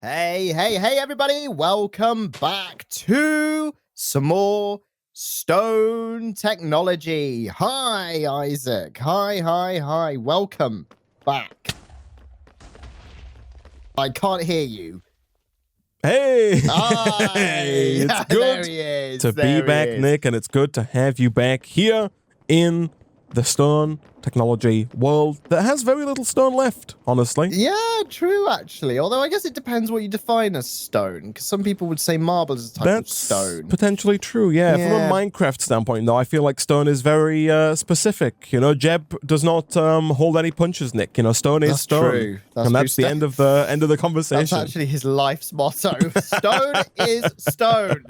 Hey, everybody. Welcome back to some more stone technology. Hi, Isaac. Hi. Welcome back. I can't hear you. Hey! Hey, It's there good he is. to be back, Nick, and it's good to have you back here in the stone technology world that has very little stone left, honestly. Yeah, true, actually. Although I guess it depends what you define as stone, because some people would say marble is a type of stone. Potentially true, yeah. From a Minecraft standpoint, though, I feel like stone is very specific. You know, Jeb does not hold any punches, Nick. You know, stone is stone. True. That's the end of the conversation. That's actually his life's motto. Stone is stone.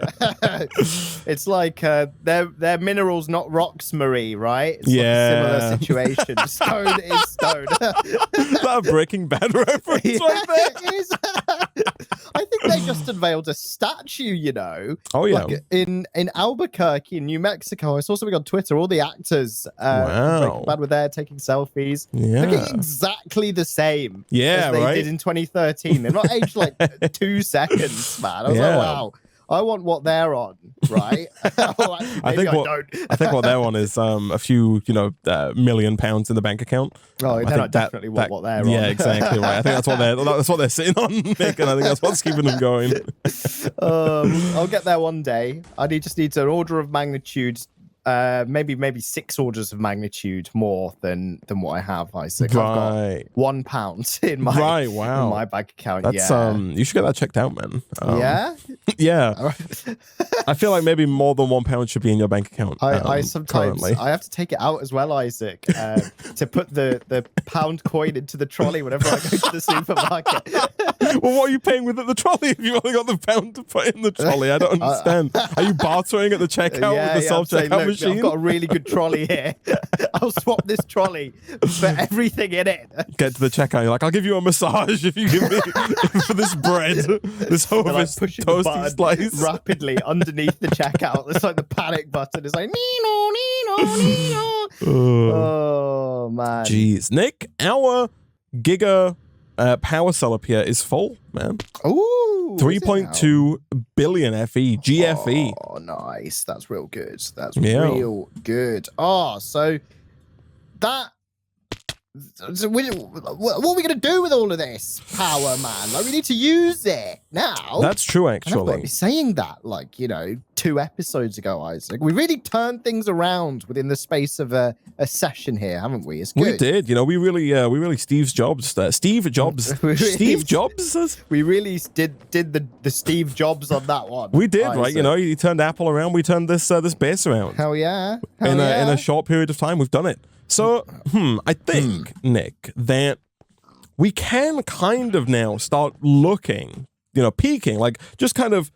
It's like they're minerals, not rocks, Marie, right? It's like a similar situation. Stone is stone. Is that a Breaking Bad reference right there? It is. I think they just unveiled a statue, you know. Oh, yeah. Like in Albuquerque, in New Mexico. I saw something on Twitter. All the actors from Breaking Bad were there taking selfies. Yeah. Looking exactly the same as they did in 2013. They're not aged like 2 seconds, man. I was like, wow. I want what they're on, right? I think what they're on is a few, £1 million in the bank account. Oh, I think definitely what they're on. Yeah, exactly right. I think that's what they're sitting on, Nick, and I think that's what's keeping them going. I'll get there one day. I just need an order of magnitude. Maybe 6 orders of magnitude more than what I have, Isaac. Right. I've got £1 in my in my bank account. That's you should get that checked out, man. Yeah. Yeah. I feel like maybe more than £1 should be in your bank account. I sometimes currently. I have to take it out as well, Isaac, to put the pound coin into the trolley whenever I go to the supermarket. Well, what are you paying with at the trolley if you only got the pound to put in the trolley? I don't understand. Are you bartering at the checkout with the self-checkout machine? I've got a really good trolley here. I'll swap this trolley for everything in it. Get to the checkout. You're like, I'll give you a massage if you give me for this bread, this toasty slice. Rapidly underneath the checkout. It's like the panic button. It's like, Nino. Oh, man. Jeez. Nick, our Giga power cell up here is full, man. Ooh. 3.2 billion FE, GFE. Oh, nice. That's real good. That's real good. Oh, so that... So what are we going to do with all of this power, man? Like, we need to use it now. That's true, actually. I've been saying that, 2 episodes ago, Isaac. We really turned things around within the space of a session here, haven't we? It's good. We did. We really Steve Jobs. Steve Jobs. Steve Jobs? We really did the Steve Jobs on that one. We did, Isaac. Right? He turned Apple around. We turned this base around. Hell yeah. In a short period of time, we've done it. So, I think, Nick, that we can kind of now start looking, peeking, like just kind of,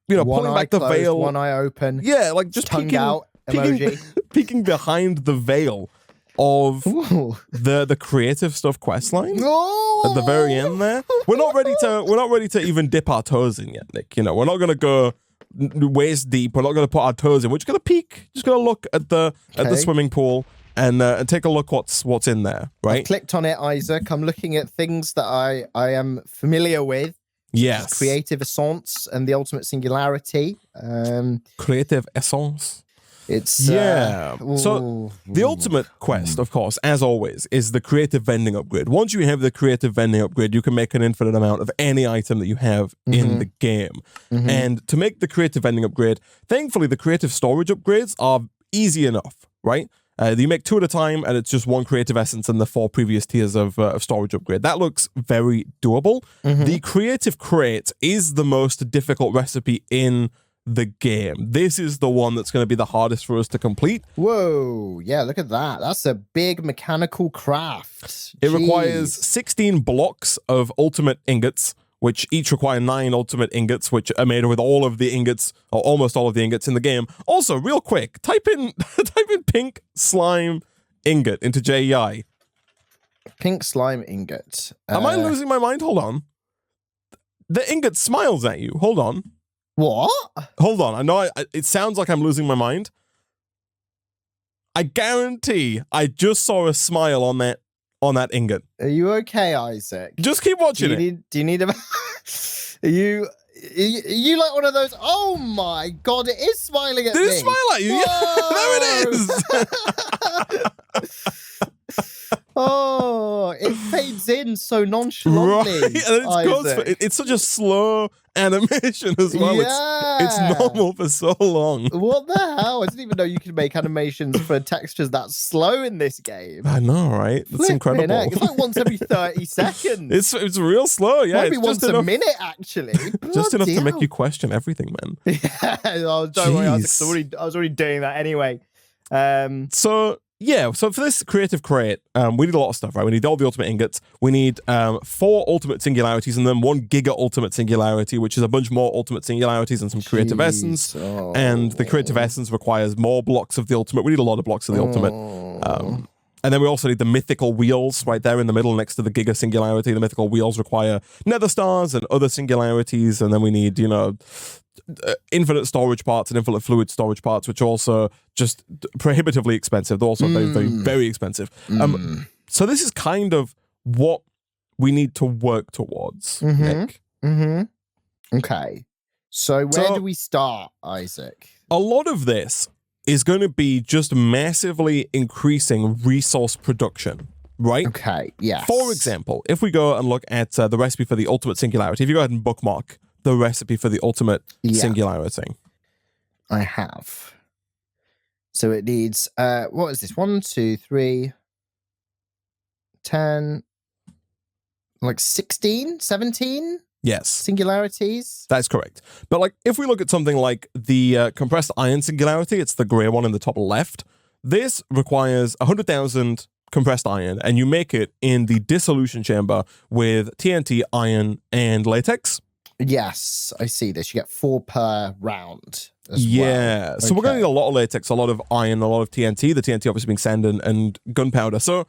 pulling back the veil. One eye open. Yeah, like just tongue out emoji. Peeking behind the veil of the creative stuff quest line at the very end there. We're not ready to even dip our toes in yet, Nick. We're not gonna go waist deep. We're not gonna put our toes in. We're just gonna peek. Just gonna look at the swimming pool. And take a look what's in there, right? I clicked on it, Isaac. I'm looking at things that I am familiar with. Yes. Creative Essence and the Ultimate Singularity. Creative Essence. It's so the ultimate quest, of course, as always, is the creative vending upgrade. Once you have the creative vending upgrade, you can make an infinite amount of any item that you have in the game. And to make the creative vending upgrade, thankfully the creative storage upgrades are easy enough, right? You make 2 at a time, and it's just 1 creative essence and the 4 previous tiers of storage upgrade. That looks very doable. The creative crate is the most difficult recipe in the game. This is the one that's going to be the hardest for us to complete. Whoa, yeah, look at that. That's a big mechanical craft. It requires 16 blocks of ultimate ingots, which each require 9 ultimate ingots, which are made with all of the ingots, or almost all of the ingots in the game. Also, real quick, type in pink slime ingot into JEI. Pink slime ingot. Am I losing my mind? Hold on. The ingot smiles at you. Hold on. What? Hold on. I know it sounds like I'm losing my mind. I guarantee I just saw a smile on on that ingot. Are you okay, Isaac? Just keep watching it. Do you need a... Are you like one of those? Oh my God, it is smiling at me. Did it smile at you? Yeah, there it is. Oh, it fades in so nonchalantly. Right, and it's such a slow animation as well. Yeah. It's normal for so long. What the hell? I didn't even know you could make animations for textures that slow in this game. I know, right? That's incredible. It's like once every 30 seconds. It's real slow, yeah. Maybe it's once a minute, actually. Just enough to make you question everything, man. Yeah, don't worry, I was already doing that anyway. So for this creative crate, we need a lot of stuff, right? We need all the ultimate ingots. We need 4 ultimate singularities and then 1 giga ultimate singularity, which is a bunch more ultimate singularities and some creative essence. And the creative essence requires more blocks of the ultimate. We need a lot of blocks of the ultimate. And then we also need the mythical wheels right there in the middle next to the giga singularity. The mythical wheels require nether stars and other singularities. And then we need, infinite storage parts and infinite fluid storage parts, which are also just prohibitively expensive. They're also very, very, very expensive. So this is kind of what we need to work towards, Nick. Okay. So where do we start, Isaac? A lot of this is going to be just massively increasing resource production, right? Okay, yes. For example, if we go and look at the recipe for the ultimate singularity, if you go ahead and bookmark the recipe for the ultimate singularity. I have. So it needs, what is this? 1, 2, 3, 10, like 16, 17? Yes. Singularities? That's correct. But like, if we look at something like the compressed iron singularity, it's the gray one in the top left. This requires 100,000 compressed iron, and you make it in the dissolution chamber with TNT, iron, and latex. Yes, I see this. You get 4 per round as well. So we're going to need a lot of latex, a lot of iron, a lot of TNT. The TNT obviously being sand and gunpowder. So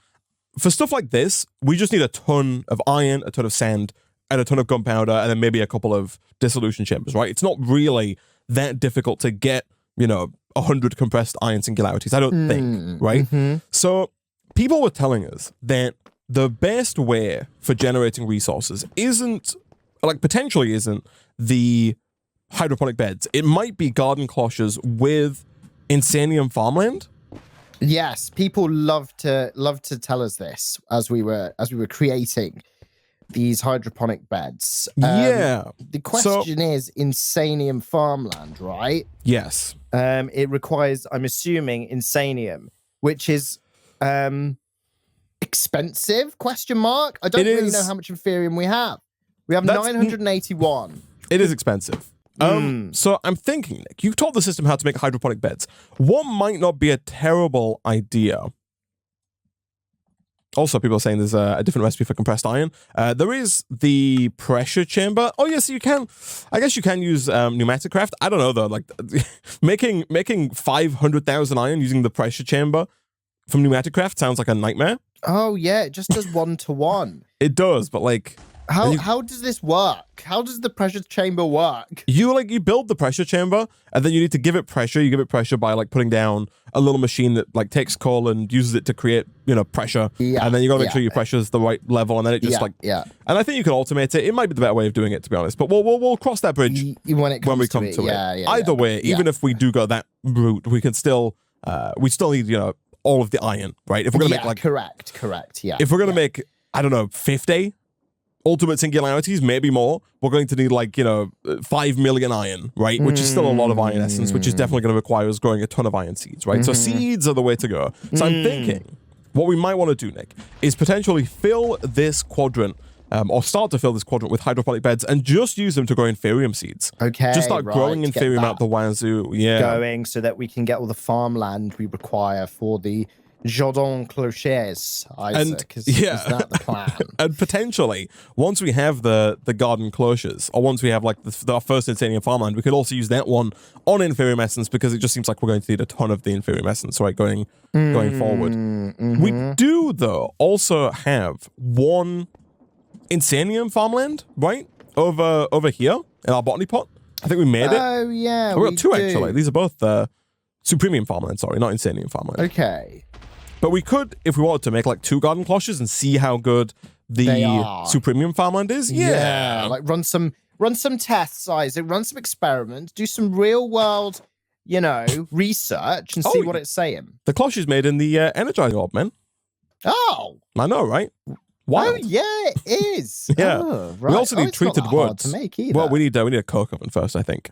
for stuff like this, we just need a ton of iron, a ton of sand, and a ton of gunpowder, and then maybe a couple of dissolution chambers, right? It's not really that difficult to get, 100 compressed iron singularities, I don't think, right? So people were telling us that the best way for generating resources potentially isn't the hydroponic beds. It might be garden cloches with Insanium farmland. Yes, people love to tell us this as we were creating these hydroponic beds. The question is Insanium farmland, right? Yes. It requires, I'm assuming, Insanium, which is expensive? Question mark. I don't really know how much Inferium we have. We have 981. It is expensive. So I'm thinking, Nick, you've taught the system how to make hydroponic beds. What might not be a terrible idea? Also, people are saying there's a different recipe for compressed iron. There is the pressure chamber. Oh, yes, you can. I guess you can use pneumatic craft. I don't know, though. Like, making 500,000 iron using the pressure chamber from pneumatic craft sounds like a nightmare. Oh, yeah. It just does 1-to-1. It does, but like... How does this work? How does the pressure chamber work? You build the pressure chamber, and then you need to give it pressure. You give it pressure by like putting down a little machine that like takes coal and uses it to create pressure. Yeah, and then you got to make sure your pressure is the right level, and then it just And I think you can automate it. It might be the better way of doing it, to be honest. But we'll cross that bridge when we come to it. Either way, even if we do go that route, we can still we still need all of the iron, right? If we're gonna make correct. Yeah. If we're gonna make 50 ultimate singularities, maybe more, we're going to need 5 million iron, right? Which is still a lot of iron essence, which is definitely going to require us growing a ton of iron seeds, right? So seeds are the way to go. So I'm thinking what we might want to do, Nick, is potentially fill this quadrant or start to fill this quadrant with hydroponic beds and just use them to grow Inferium seeds. Okay, just start growing Inferium out the wazoo. Yeah. Going so that we can get all the farmland we require for the Jardin Cloches, Isaac. Is that the plan? And potentially, once we have the garden cloches, or once we have our first Insanium farmland, we could also use that one on Inferium essence, because it just seems like we're going to need a ton of the Inferium essence, right, going forward. We do, though, also have one Insanium farmland, right, over here in our botany pot. I think we made it. Oh, yeah, we got two, actually. These are both Supremium farmland, sorry, not Insanium farmland. Okay. But we could, if we wanted to, make like 2 garden cloches and see how good the super premium farmland is. Yeah. Like run some tests, Isaac. Run some experiments. Do some real world, research and see what it's saying. The cloche is made in the Energizer orb, man. Oh, I know, right? Wow. Oh yeah, it is. Yeah. Oh, right. We also need treated wood to make either. Well, we need a coke oven first, I think.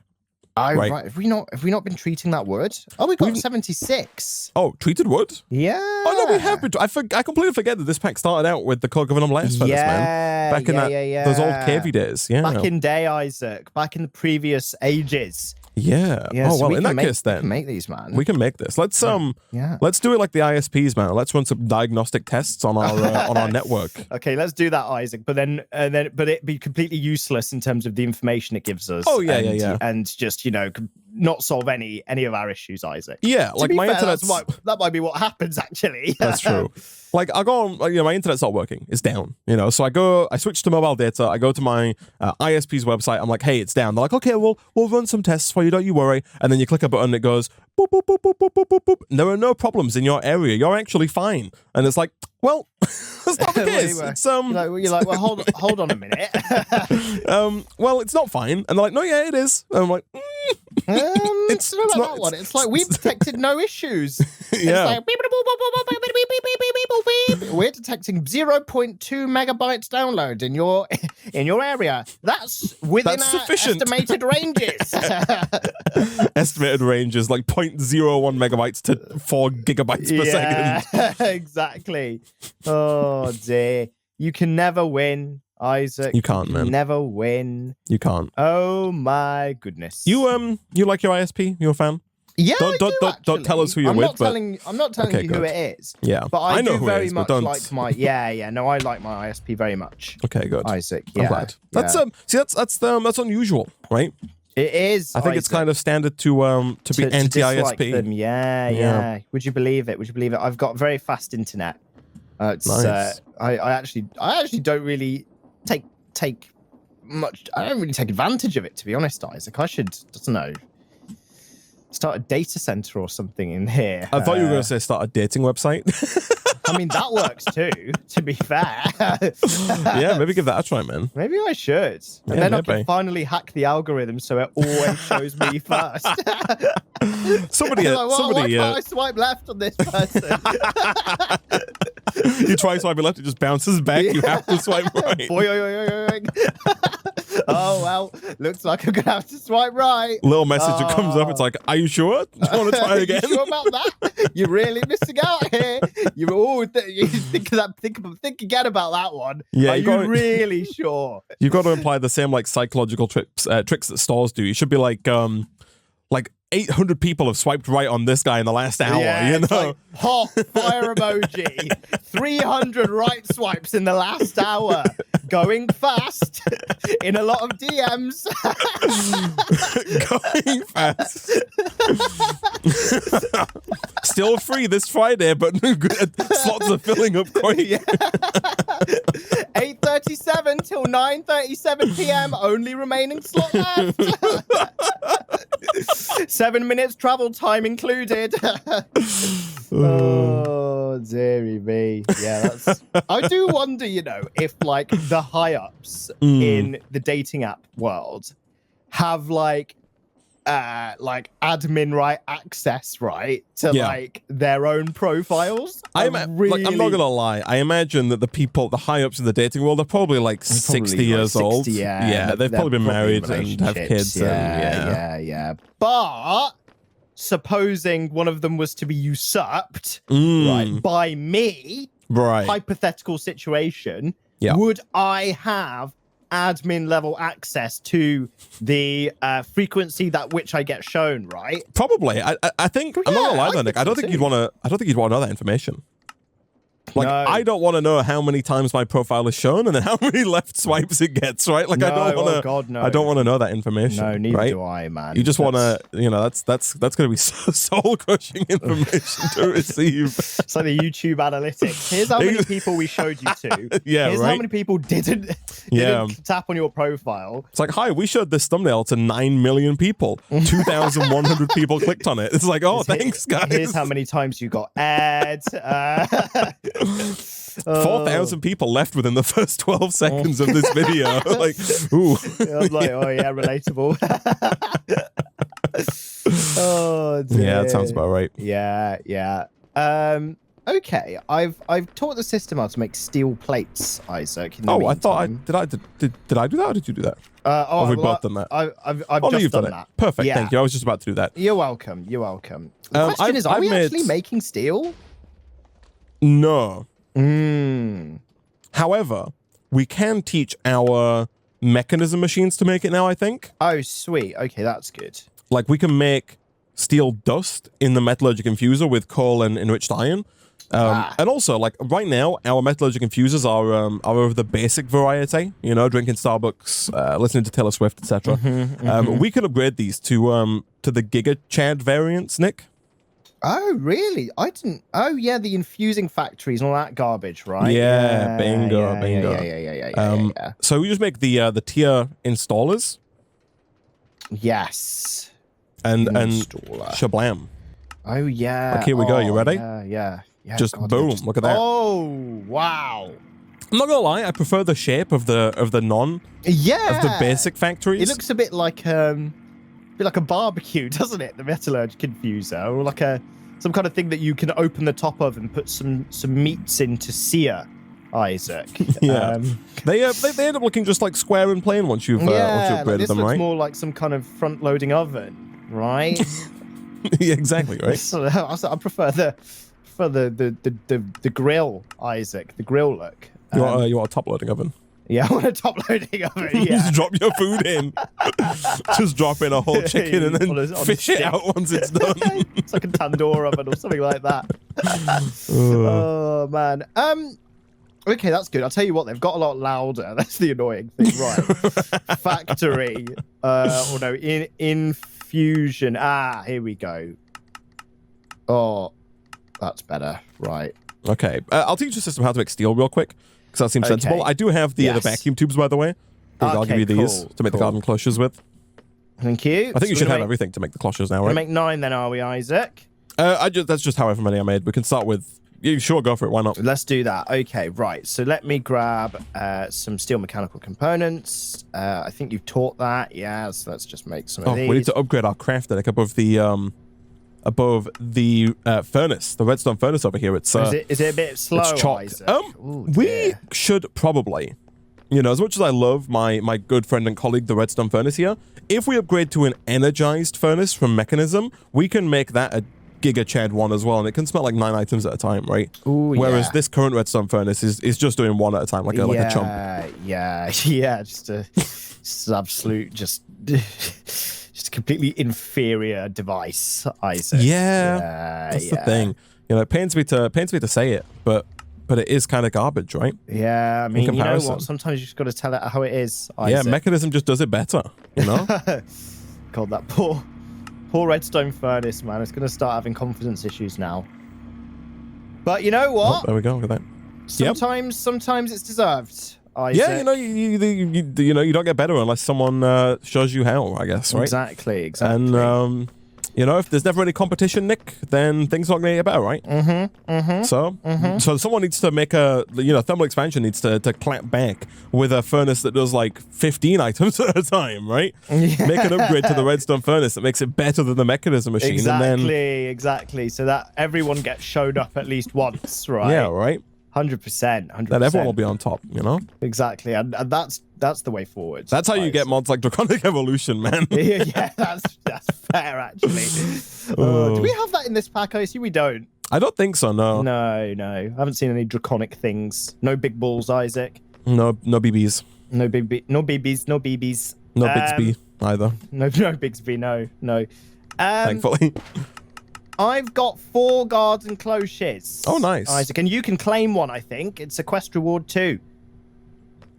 Right. Have we not been treating that wood? Oh, we got 76. Oh, treated wood? Yeah. Oh no, we have been. I completely forget that this pack started out with the coke oven on blast furnace, man. Back in those old cavey days. Yeah. Back in day, Isaac. Back in the previous ages. Yeah. Oh well, in that case, then we can make these, man. We can make this. Let's let's do it like the ISPs, man. Let's run some diagnostic tests on our on our network. Okay, let's do that, Isaac. But then it'd be completely useless in terms of the information it gives us. Oh yeah. And just not solve any of our issues, Isaac. Yeah, like my internet. That might be what happens actually. That's true. Like I go on, my internet's not working. It's down. So I switch to mobile data. I go to my ISP's website. I'm like, hey, it's down. They're like, okay, we'll run some tests for you. Don't you worry. And then you click a button, and it goes boop boop boop boop boop boop boop boop. There are no problems in your area. You're actually fine. And it's like, well, that's not the case. It's you're like, well, hold on a minute. Well, it's not fine. And they're like, no, yeah, it is. And I'm like, it's not that one. It's like we've detected no issues. Yeah. It's like, we're detecting 0.2 megabytes download in your area. That's within our sufficient. estimated ranges. Estimated range is like 0.01 megabytes to 4 gigabytes per second. Exactly. Oh dear. You can never win, Isaac. You can't, man. Never win. You can't. Oh my goodness. You like your ISP? You a fan? Yeah, don't tell us who you're with. I'm not telling you who it is. Yeah, but I know do who very it is, much but don't. like my. Yeah. No, I like my ISP very much. Okay, good. Isaac. Yeah, I'm glad. That's unusual, right? It is. I think it's kind of standard to be anti-ISP. Yeah. Would you believe it? I've got very fast internet. Nice. I actually don't really take much. I don't really take advantage of it, to be honest, Isaac. I should, start a data center or something in here. I thought you were going to say start a dating website. I mean, that works too, to be fair. Yeah, maybe give that a try, man. Maybe I should. And then I can finally hack the algorithm so it always shows me first. Somebody. Why can't I swipe left on this person? You try swiping left, it just bounces back. You have to swipe right. Boing. Oh, well, looks like I'm going to have to swipe right. Little message that comes up. It's like, are you sure? Do you want to try again? Are you sure about that? You're really missing out here. You're all you think again about that one. Yeah, are you really sure? You've got to apply the same psychological tricks that stores do. You should be like 800 people have swiped right on this guy in the last hour. Yeah, like hot fire emoji. 300 right swipes in the last hour. Going fast in a lot of DMs. Going fast. Still free this Friday, but slots are filling up quick. Yeah. 8:37 till 9:37 p.m. Only remaining slot left. 7 minutes travel time included. Oh, dearie me. Yeah, I do wonder, if the high-ups in the dating app world have admin right access to their own profiles. I'm not gonna lie. I imagine that the high ups in the dating world are probably 60 years old. Yeah, they've probably been married and have kids. Yeah. But supposing one of them was to be usurped by me, hypothetical situation, would I have admin level access to the frequency that which I get shown, right? Probably. I think I'm not gonna lie though, Nick. I don't think you'd want to know that information. Like, I don't want to know how many times my profile is shown and then how many left swipes it gets, right? Like, I don't want to. Oh God, no. I don't want to know that information. No, neither right? do I, man. You just want to, that's going to be soul crushing information to receive. It's like the YouTube analytics. Here's how many people we showed you to. Here's how many people didn't tap on your profile. It's like, hi, we showed this thumbnail to 9 million people. 2,100 people clicked on it. It's like, oh, thanks, guys. Here's how many times you got ads. 4,000 people left within the first 12 seconds of this video. Like, ooh. I'm like, oh yeah, relatable. Oh dear. Yeah, that sounds about right. Yeah. Okay, I've taught the system how to make steel plates, Isaac. I thought did I do that or did you do that? Have we both done that? I've just done that. Perfect, thank you. I was just about to do that. You're welcome. The question is, are we actually making steel? No. However, we can teach our mechanism machines to make it now, I think. Oh, sweet. Okay, that's good. Like, we can make steel dust in the metallurgic infuser with coal and enriched iron. And also, like, right now, our metallurgic infusers are of the basic variety, drinking Starbucks, listening to Taylor Swift, etc. We can upgrade these to the Giga Chad variants, Nick. Oh, really? I didn't. Oh, yeah, the infusing factories and all that garbage, right? Yeah, bingo. Yeah. So we just make the tier installers. Yes. And shablam. Oh, yeah. Like, here we go. You ready? Yeah. Just boom. Look at that. Oh, wow. I'm not gonna lie. I prefer the shape of the basic factories. It looks a bit like a barbecue, doesn't it? The metallurgic infuser, or like some kind of thing that you can open the top of and put some meats in to sear, Isaac. Yeah. They end up looking just like square and plain once you've upgraded them, right? Looks more like some kind of front-loading oven, right? Yeah, exactly, right. So, I prefer the grill, Isaac. The grill look. You want a top-loading oven? Yeah, I want a top-loading oven. Yeah. Just drop your food in. Just drop in a whole chicken and then fish it out once it's done. It's like a tandoor oven or something like that. Oh man. Okay, that's good. I'll tell you what, they've got a lot louder. That's the annoying thing, right? Factory. Or no, infusion. Here we go. Oh, that's better. Right. Okay. I'll teach the system how to make steel real quick, because that seems sensible. I do have the vacuum tubes, by the way. I'll give you these to make the carbon cloches with. Thank you. I think you should have everything to make the cloches now, right? We're going to make 9 then, are we, Isaac? That's just however many I made. We can start with... Yeah, sure, go for it. Why not? Let's do that. Okay, right. So let me grab some steel mechanical components. I think you've taught that. Yeah, so let's just make some of these. We need to upgrade our craft deck above the furnace, the redstone furnace over here. It's is it a bit slow, it's chocked. Isaac? We should probably, as much as I love my good friend and colleague, the redstone furnace here, if we upgrade to an energized furnace from Mechanism, we can make that a Giga Chad one as well, and it can smelt like 9 items at a time, right? Ooh, whereas this current redstone furnace is just doing 1 at a time, like a chump. Yeah, just absolute, just a completely inferior device, Isaac. That's the thing. It pains me to say it, but it is kind of garbage, right? Yeah, I mean, you know what? Sometimes you just got to tell it how it is, Isaac. Yeah, Mechanism just does it better, God, that poor redstone furnace, man. It's going to start having confidence issues now. But you know what? Oh, there we go. Look at that. Sometimes it's deserved, Isaac. Yeah, you don't get better unless someone shows you how, I guess, right? Exactly. And if there's never any competition, Nick, then things aren't going to get better, right? So someone needs to make thermal expansion needs to clap back with a furnace that does like 15 items at a time, right? Yeah. Make an upgrade to the redstone furnace that makes it better than the Mechanism machine. Exactly. So that everyone gets showed up at least once, right? Yeah, right. 100%. That everyone will be on top, Exactly, and that's the way forward. That's how you get mods like Draconic Evolution, man. Yeah, that's fair, actually. Do we have that in this pack? I assume we don't. I don't think so, no. No. I haven't seen any draconic things. No big balls, Isaac. No BBs. No BBs. No Bigsby either. No Bigsby, no. Thankfully. I've got 4 garden cloches. Oh, nice. Isaac, and you can claim one, I think. It's a quest reward too.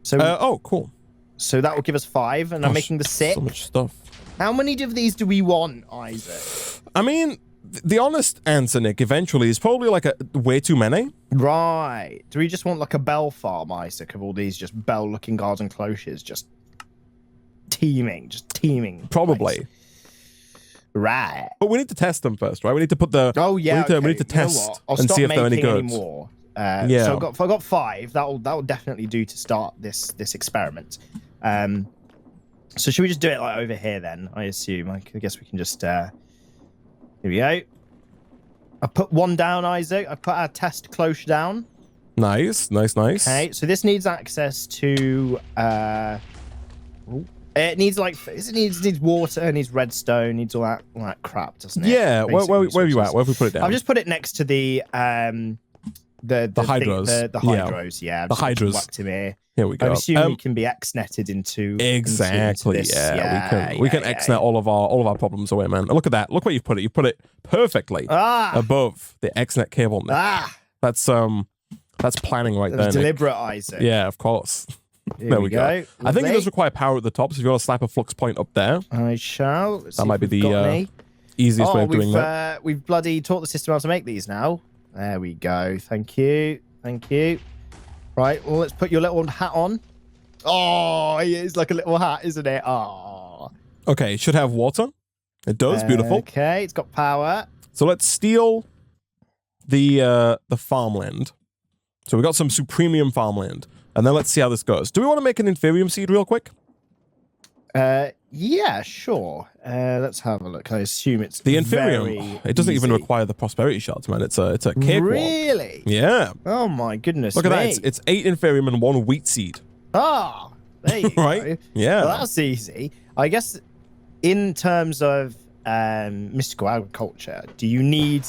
So, oh, cool. So that will give us 5, and I'm making the 6. So much stuff. How many of these do we want, Isaac? I mean, the honest answer, Nick, eventually is probably like way too many. Right. Do we just want like a bell farm, Isaac, of all these just bell-looking garden cloches, just teeming? Probably. Nice. Right. But we need to test them first, right? We need to put the. Oh yeah. We need to test and see if they're any good. More. Yeah. So I've got 5. That'll definitely do to start this experiment. So should we just do it like over here then? I assume. I guess we can just. Here we go. I put 1 down, Isaac. I put our test cloche down. Nice. Okay. So this needs access to. It needs it needs water, it needs redstone, needs all that crap, doesn't it? Yeah. Where are you at? Where have we put it down? I've just put it next to the hydros. The hydros, yeah. The hydros. Whacked him here. Here we go. I assume we can be X-netted into exactly. Into yeah, we can X-net all of our problems away, man. Look at that. Look where you've put it. You put it perfectly above the X-net cable. That's planning right there. Deliberate, Nick. Isaac. Yeah, of course. There we go. I think it does require power at the top, so if you want to slap a flux point up there, I shall. That might be the easiest way of doing that. We've bloody taught the system how to make these now. There we go. Thank you. Right, well, let's put your little hat on. Oh, it's like a little hat, isn't it? Oh. Okay, it should have water. It does. Beautiful. Okay, it's got power. So let's steal the farmland. So we got some supremium farmland. And then let's see how this goes. Do we want to make an inferium seed real quick? Yeah, sure. Let's have a look. I assume it's the inferium. It doesn't even require the prosperity shards, man. It's a cakewalk. Really? Yeah. Oh my goodness. Look at that. It's 8 inferium and 1 wheat seed. Ah, there you right? go. Yeah. Well, that's easy. I guess in terms of mystical agriculture, do you need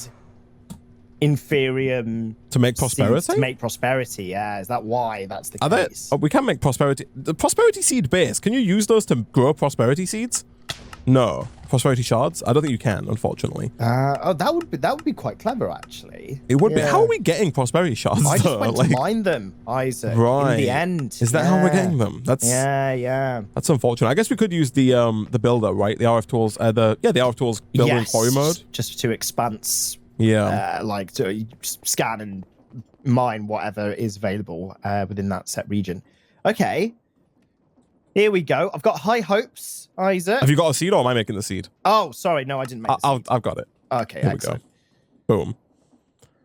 inferium to make prosperity? To make prosperity, yeah. Is that why that's the case? We can make prosperity. The prosperity seed base, can you use those to grow prosperity seeds? No. Prosperity shards? I don't think you can, unfortunately. That would be quite clever, actually. It would be. How are we getting prosperity shards? I just went to mine them, Isaac. Right. In the end. Is that how we're getting them? That's That's unfortunate. I guess we could use the builder, right? The RF tools. The RF tools builder in quarry mode. Just to expanse. Yeah. Like to scan and mine whatever is available within that set region. Okay. Here we go. I've got high hopes, Isaac. Have you got a seed or am I making the seed? Oh, sorry. No, I didn't make the seed. I've got it. Okay, Here excellent. We go. Boom.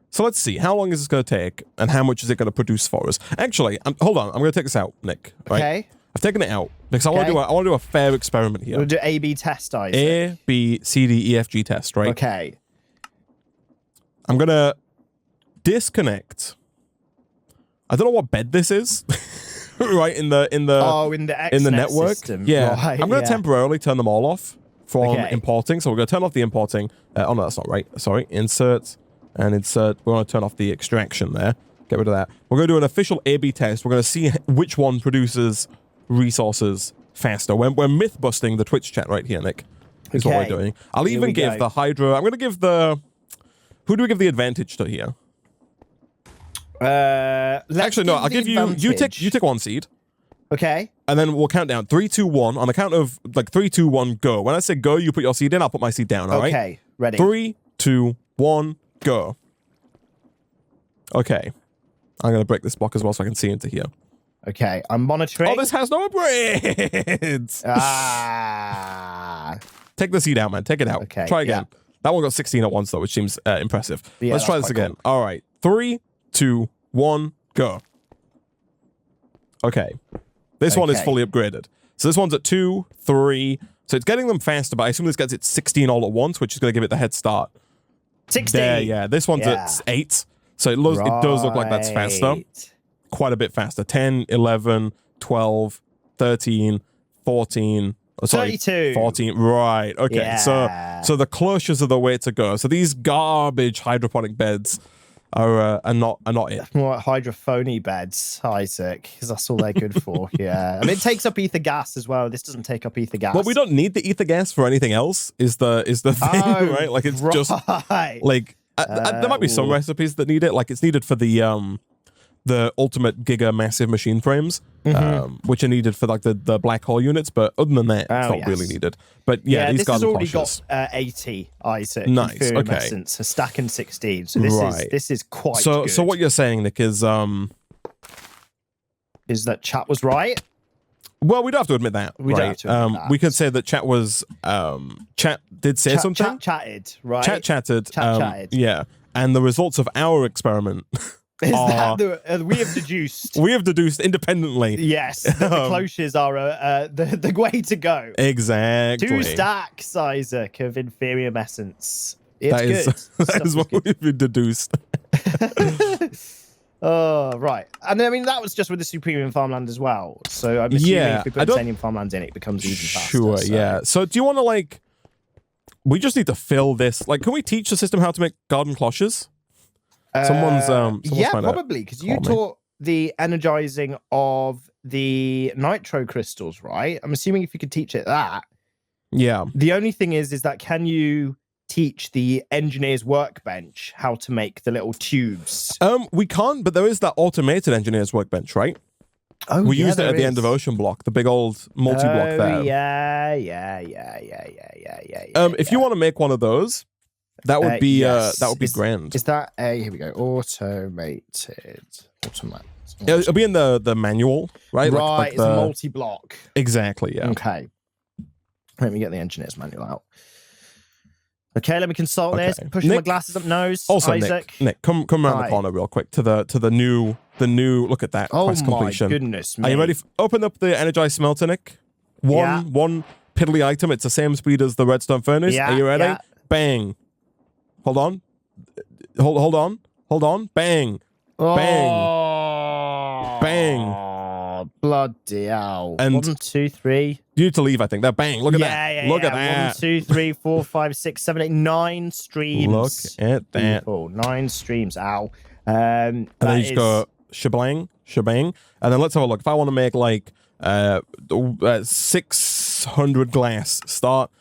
So let's see. How long is this going to take and how much is it going to produce for us? Actually, hold on. I'm going to take this out, Nick. Right? Okay. I've taken it out because I want to do a fair experiment here. We'll do A/B test, Isaac. A, B, C, D, E, F, G test, right? Okay. I'm going to disconnect. I don't know what bed this is. Right in the network system. Yeah, right, I'm going to temporarily turn them all off from importing. So we're going to turn off the importing. Oh no, that's not right. Sorry, insert and insert. We're going to turn off the extraction there. Get rid of that. We're going to do an official A/B test. We're going to see which one produces resources faster. We're myth busting the Twitch chat right here, Nick. Is what we're doing. I'll even give the Hydra. I'm going to give the. Who do we give the advantage to here? Actually, no. I'll give you. You take 1 seed. Okay. And then we'll count down 3, 2, 1. On the count of like 3, 2, 1, go. When I say go, you put your seed in. I'll put my seed down. All right. Okay. Ready. 3, 2, 1, go. Okay. I'm gonna break this block as well so I can see into here. Okay. I'm monitoring. Oh, this has no upgrades. Take the seed out, man. Take it out. Okay. Try again. That one got 16 at once though, which seems impressive. Yeah, let's try this again. Cool. All right. 3, 2, 1, go. Okay. This one is fully upgraded. So this one's at 2, 3. So it's getting them faster, but I assume this gets it 16 all at once, which is going to give it the head start. 16. There, yeah. This one's at 8. So it does look like that's faster. Quite a bit faster. 10, 11, 12, 13, 14. Oh, sorry, 32. 14. Right. Okay. Yeah. So the cloches are the way to go. So these garbage hydroponic beds are not it. More like hydrophony beds, Isaac, because that's all they're good for. Yeah, I mean, it takes up ether gas as well. This doesn't take up ether gas. Well, we don't need the ether gas for anything else. Is the thing, right? Like it's just like there might be some recipes that need it. Like it's needed for the ultimate giga massive machine frames, which are needed for like the black hole units. But other than that, it's not really needed. But yeah, these this has already Cloches. got 80, Isaac. Nice. Okay. Essence, a stack and 16. So this is quite good. So what you're saying, Nick, is that chat was right? Well, we don't have to admit that. We don't have to admit that. We could say that chat was chat did say something. Chatted, right? Chatted. Chatted. Yeah. And the results of our experiment is that we have deduced. We have deduced independently. Yes, that the cloches are the way to go. Exactly. 2 stacks, Isaac, of inferior essence. It's good. That is what we've deduced. Oh, right. And I mean, that was just with the Supreme Farmland as well. So I'm assuming if we put Titanium Farmland in, it becomes even faster. Sure, yeah. So do you want to, like, we just need to fill this. Like, can we teach the system how to make garden cloches? Someone's yeah, probably, because you taught the energizing of the nitro crystals, right? I'm assuming if you could teach it that. Yeah. The only thing is that can you teach the engineer's workbench how to make the little tubes? We can't, but there is that automated engineer's workbench, right? Oh, we used it at the end of Ocean Block, the big old multi-block there. Yeah. If you want to make one of those, that would be grand. Is that here we go, automated. It'll be in the manual, right? Right, like it's a multi-block. Exactly, yeah. Okay. Let me get the engineer's manual out. Okay, let me consult this. Pushing my glasses up nose. Also, Isaac. Nick, come around the corner real quick to the new look at that quest completion. Oh my goodness me. Are you ready? Open up the energized smelter, Nick. One piddly item. It's the same speed as the redstone furnace. Yeah, are you ready? Yeah. Bang. Hold on. Hold on. Bang. Bang. Bang. Bloody hell. And 1, 2, 3. You need to leave, I think. That bang. Look at that. Look at that. 1, 2, 3, 4, 5, 6, 7, 8, 9 streams. Look at that. People. 9 streams. Ow. And then you just go shebang. And then let's have a look. If I want to make like 600 glass, start.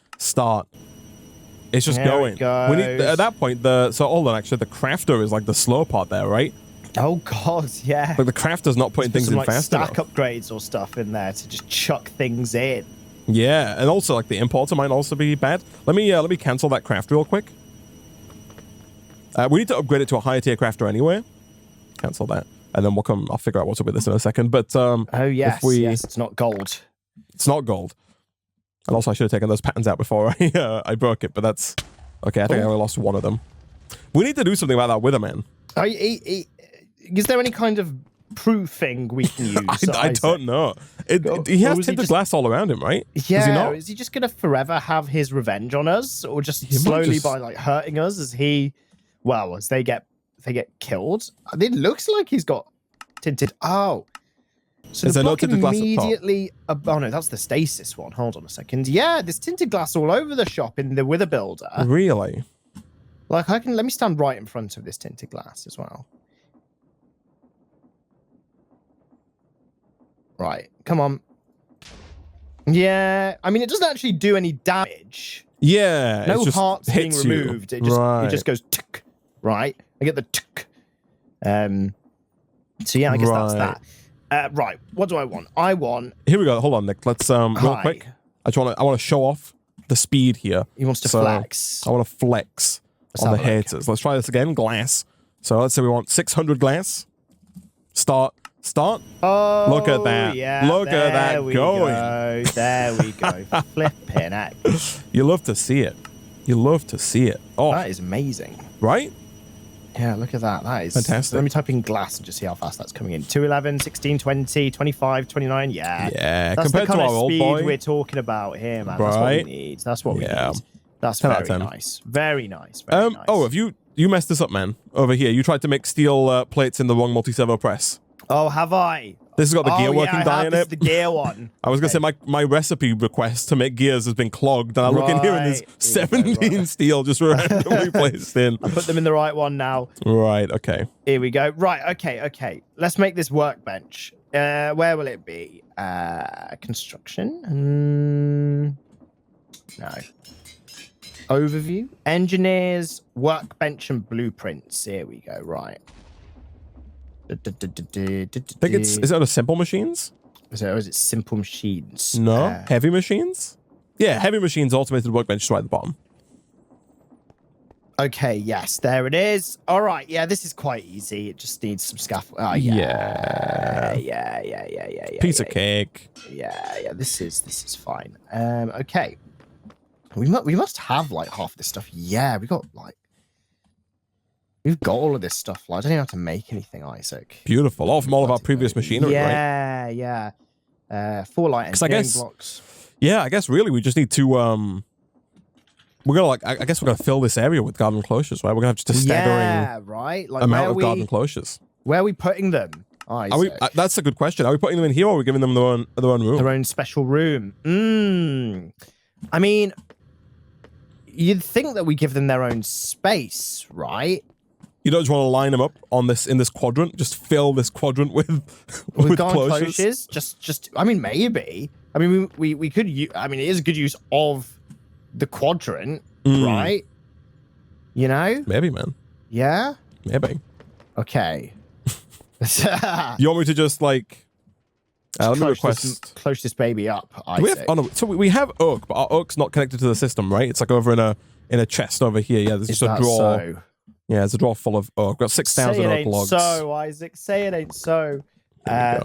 It's just going. We need at that point so hold on, actually the crafter is like the slow part there, right? Oh god, yeah. Like the crafter's not putting things in fast stack upgrades or stuff in there to just chuck things in. Yeah, and also like the importer might also be bad. Let me cancel that craft real quick. We need to upgrade it to a higher tier crafter anyway. Cancel that, and then I'll figure out what's up with this in a second. But oh yes, yes, it's not gold. It's not gold. And also, I should have taken those patterns out before I broke it. But that's okay. I think I only lost one of them. We need to do something about that wither, man. Is there any kind of proofing we can use? I don't know. He has tinted glass all around him, right? Yeah. Does he not? Is he just gonna forever have his revenge on us, or just slowly by like hurting us as they get killed? It looks like he's got tinted. Oh, so the block immediately. Oh no, that's the stasis one. Hold on a second. Yeah, there's tinted glass all over the shop in the Wither Builder. Really? Like let me stand right in front of this tinted glass as well. Right, come on. Yeah, I mean, it doesn't actually do any damage. Yeah, no hearts being removed. It just goes tick. Right, I get the tick. So yeah, I guess that's that. Right, what do I want? I want. Here we go. Hold on, Nick. Let's real quick. I want to show off the speed here. He wants to flex. I want to flex on the haters. Let's try this again. Glass. So let's say we want 600 glass. Start. Oh, look at that. Yeah, look at that going. There we go. Flipping heck. You love to see it. Oh, that is amazing. Right? Yeah, look at that. That is fantastic. Let me type in glass and just see how fast that's coming in. 211, 16, 20, 25, 29. Yeah. Yeah. That's compared the kind to of our old speed boy we're talking about here, man. Right? That's what we need. That's what we need. That's very nice. Very nice. Very nice. Oh, have you messed this up, man? Over here, you tried to make steel plates in the wrong multi-servo press. Oh, have I? This has got the gear working die in it. The gear one. I was going to say my recipe request to make gears has been clogged, and I look in here and there's 17 steel just randomly placed in. I put them in the right one now. Right, okay. Here we go. Right, okay. Let's make this workbench. Where will it be? Construction? No. Overview. Engineers, workbench, and blueprints. Here we go. Right. I think is it on a simple machines? Is it simple machines? No. Heavy machines? Yeah, heavy machines, automated workbench right at the bottom. Okay, yes, there it is. All right, yeah, this is quite easy. It just needs some scaffold. Oh, yeah. Piece of cake. Yeah, this is fine. Okay. We must have like half this stuff. Yeah, we've got all of this stuff. Like, I don't even have to make anything, Isaac. Beautiful. All from all of our previous machinery, right? Yeah. 4 light engineering blocks. Yeah, I guess really we just need to we're gonna I guess we're gonna fill this area with garden cloches, right? We're gonna have just a staggering right? amount of garden cloches. Where are we putting them? Isaac? That's a good question. Are we putting them in here, or are we giving them their own room? Their own special room. I mean, you'd think that we give them their own space, right? You don't just want to line them up in this quadrant. Just fill this quadrant with garden cloches. Just. I mean, maybe. I mean, we could. I mean, it is a good use of the quadrant, right? You know. Maybe, man. Yeah. Maybe. Okay. You want me to just like? Let me request. Close this baby up. So we have oak, but our oak's not connected to the system, right? It's like over in a chest over here. Yeah, there's just a drawer. So? Yeah, it's a drawer full of oak. We've got 6,000 oak logs. So, Isaac, say it ain't so.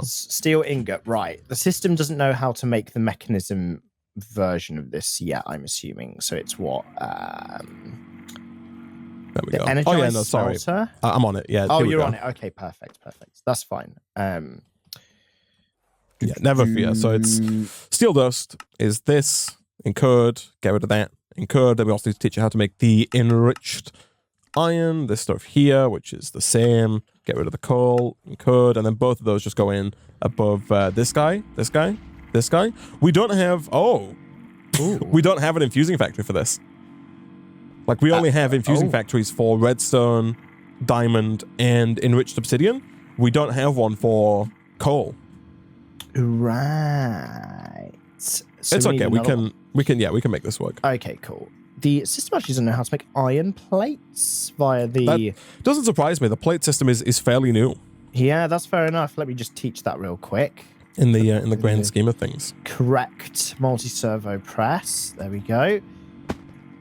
Steel ingot, right. The system doesn't know how to make the mechanism version of this yet, I'm assuming. So it's what? There we go. Oh, yeah, no, sorry. I'm on it, yeah. Oh, you're on it. Okay, perfect. That's fine. Yeah, never fear. So it's steel dust is this, encode, get rid of that. Encode, then we also need to teach you how to make the enriched iron, this stuff here, which is the same. Get rid of the coal, encode, and then both of those just go in above this guy. We don't have, we don't have an infusing factory for this. Like, we only have infusing factories for redstone, diamond, and enriched obsidian. We don't have one for coal. Right. So it's okay. We can make this work. Okay, cool. The system actually doesn't know how to make iron plates via the... That doesn't surprise me. The plate system is fairly new. Yeah, that's fair enough. Let me just teach that real quick. In the grand scheme of things. Correct. Multi-servo press. There we go.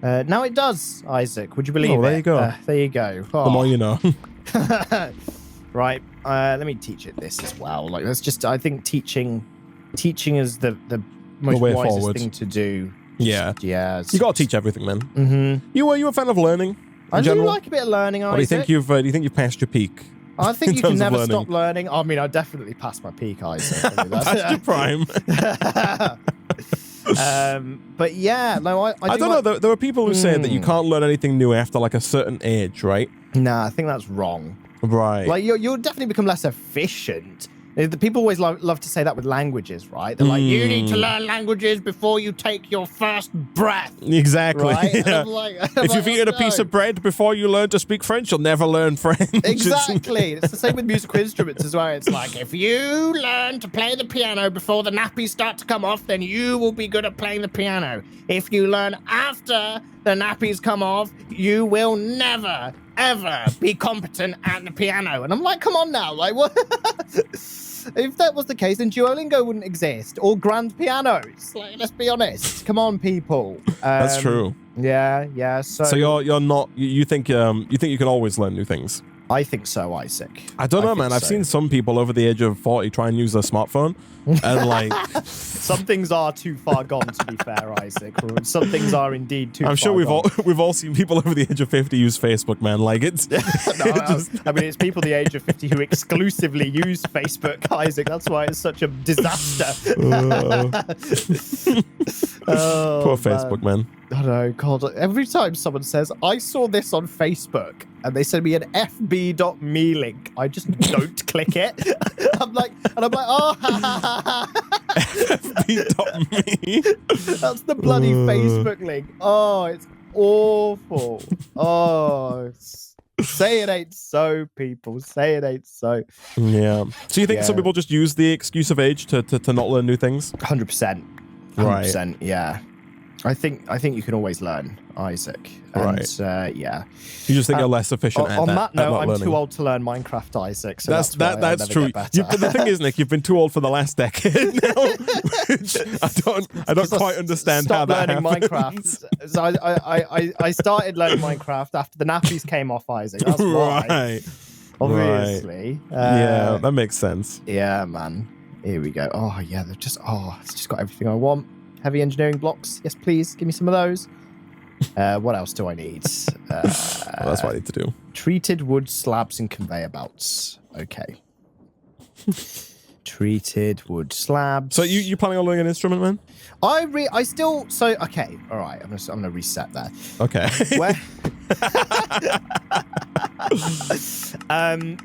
Now it does, Isaac. Would you believe it? There you go. There you go. The more you know. Right. Let me teach it this as well. Like, that's just... I think teaching is the most wisest thing to do. Yeah. Yeah. You gotta teach everything, man. Mm-hmm. You a fan of learning? I do like a bit of learning, Isaac. Or do you think you've passed your peak? I think you can never stop learning. I mean, I definitely passed my peak, Isaac. That's your prime. But yeah, no, I don't know. There are people who say that you can't learn anything new after like a certain age, right? Nah, I think that's wrong. Right. Like you'll definitely become less efficient. The people always love to say that with languages, right? They're like, you need to learn languages before you take your first breath. Exactly. Right? Yeah. If you've eaten a piece of bread before you learn to speak French, you'll never learn French. Exactly. It's the same with musical instruments as well. It's like, if you learn to play the piano before the nappies start to come off, then you will be good at playing the piano. If you learn after the nappies come off, you will never, ever be competent at the piano. And I'm like, come on now. Like, what? If that was the case, then Duolingo wouldn't exist, or grand pianos. Like, let's be honest. Come on, people. That's true. Yeah. So you're not. You think you can always learn new things. I think so, Isaac. I don't know, man. I've seen some people over the age of 40 try and use their smartphone, and like Some things are too far gone, to be fair, Isaac. Some things are indeed too far gone. I'm sure we've all seen people over the age of 50 use Facebook, man. Like it's... I mean, it's people the age of 50 who exclusively use Facebook, Isaac. That's why it's such a disaster. Poor Facebook, man. I know, God. Every time someone says, I saw this on Facebook, and they send me an fb.me link, I just don't click it. I'm like, oh, fb.me. That's the bloody Facebook link. Oh, it's awful. Oh, say it ain't so, people. Say it ain't so. Yeah. So you think some people just use the excuse of age to not learn new things? 100%. 100%. Yeah. I think you can always learn, Isaac. And, yeah. You just think you're less efficient at on that. On that note, I'm learning. Too old to learn Minecraft, Isaac. So that's true. But the thing is, Nick, you've been too old for the last decade now, which I don't quite understand how that learning happens. Minecraft. So I started learning Minecraft after the nappies came off, Isaac. That's why. Right. Obviously. Yeah, that makes sense. Yeah, man. Here we go. Oh yeah, it's just got everything I want. Heavy engineering blocks. Yes, please. Give me some of those. What else do I need? Well, that's what I need to do. Treated wood slabs and conveyor belts. Okay. Treated wood slabs. So you planning on learning an instrument, man? Okay. All right. I'm gonna reset that. Okay.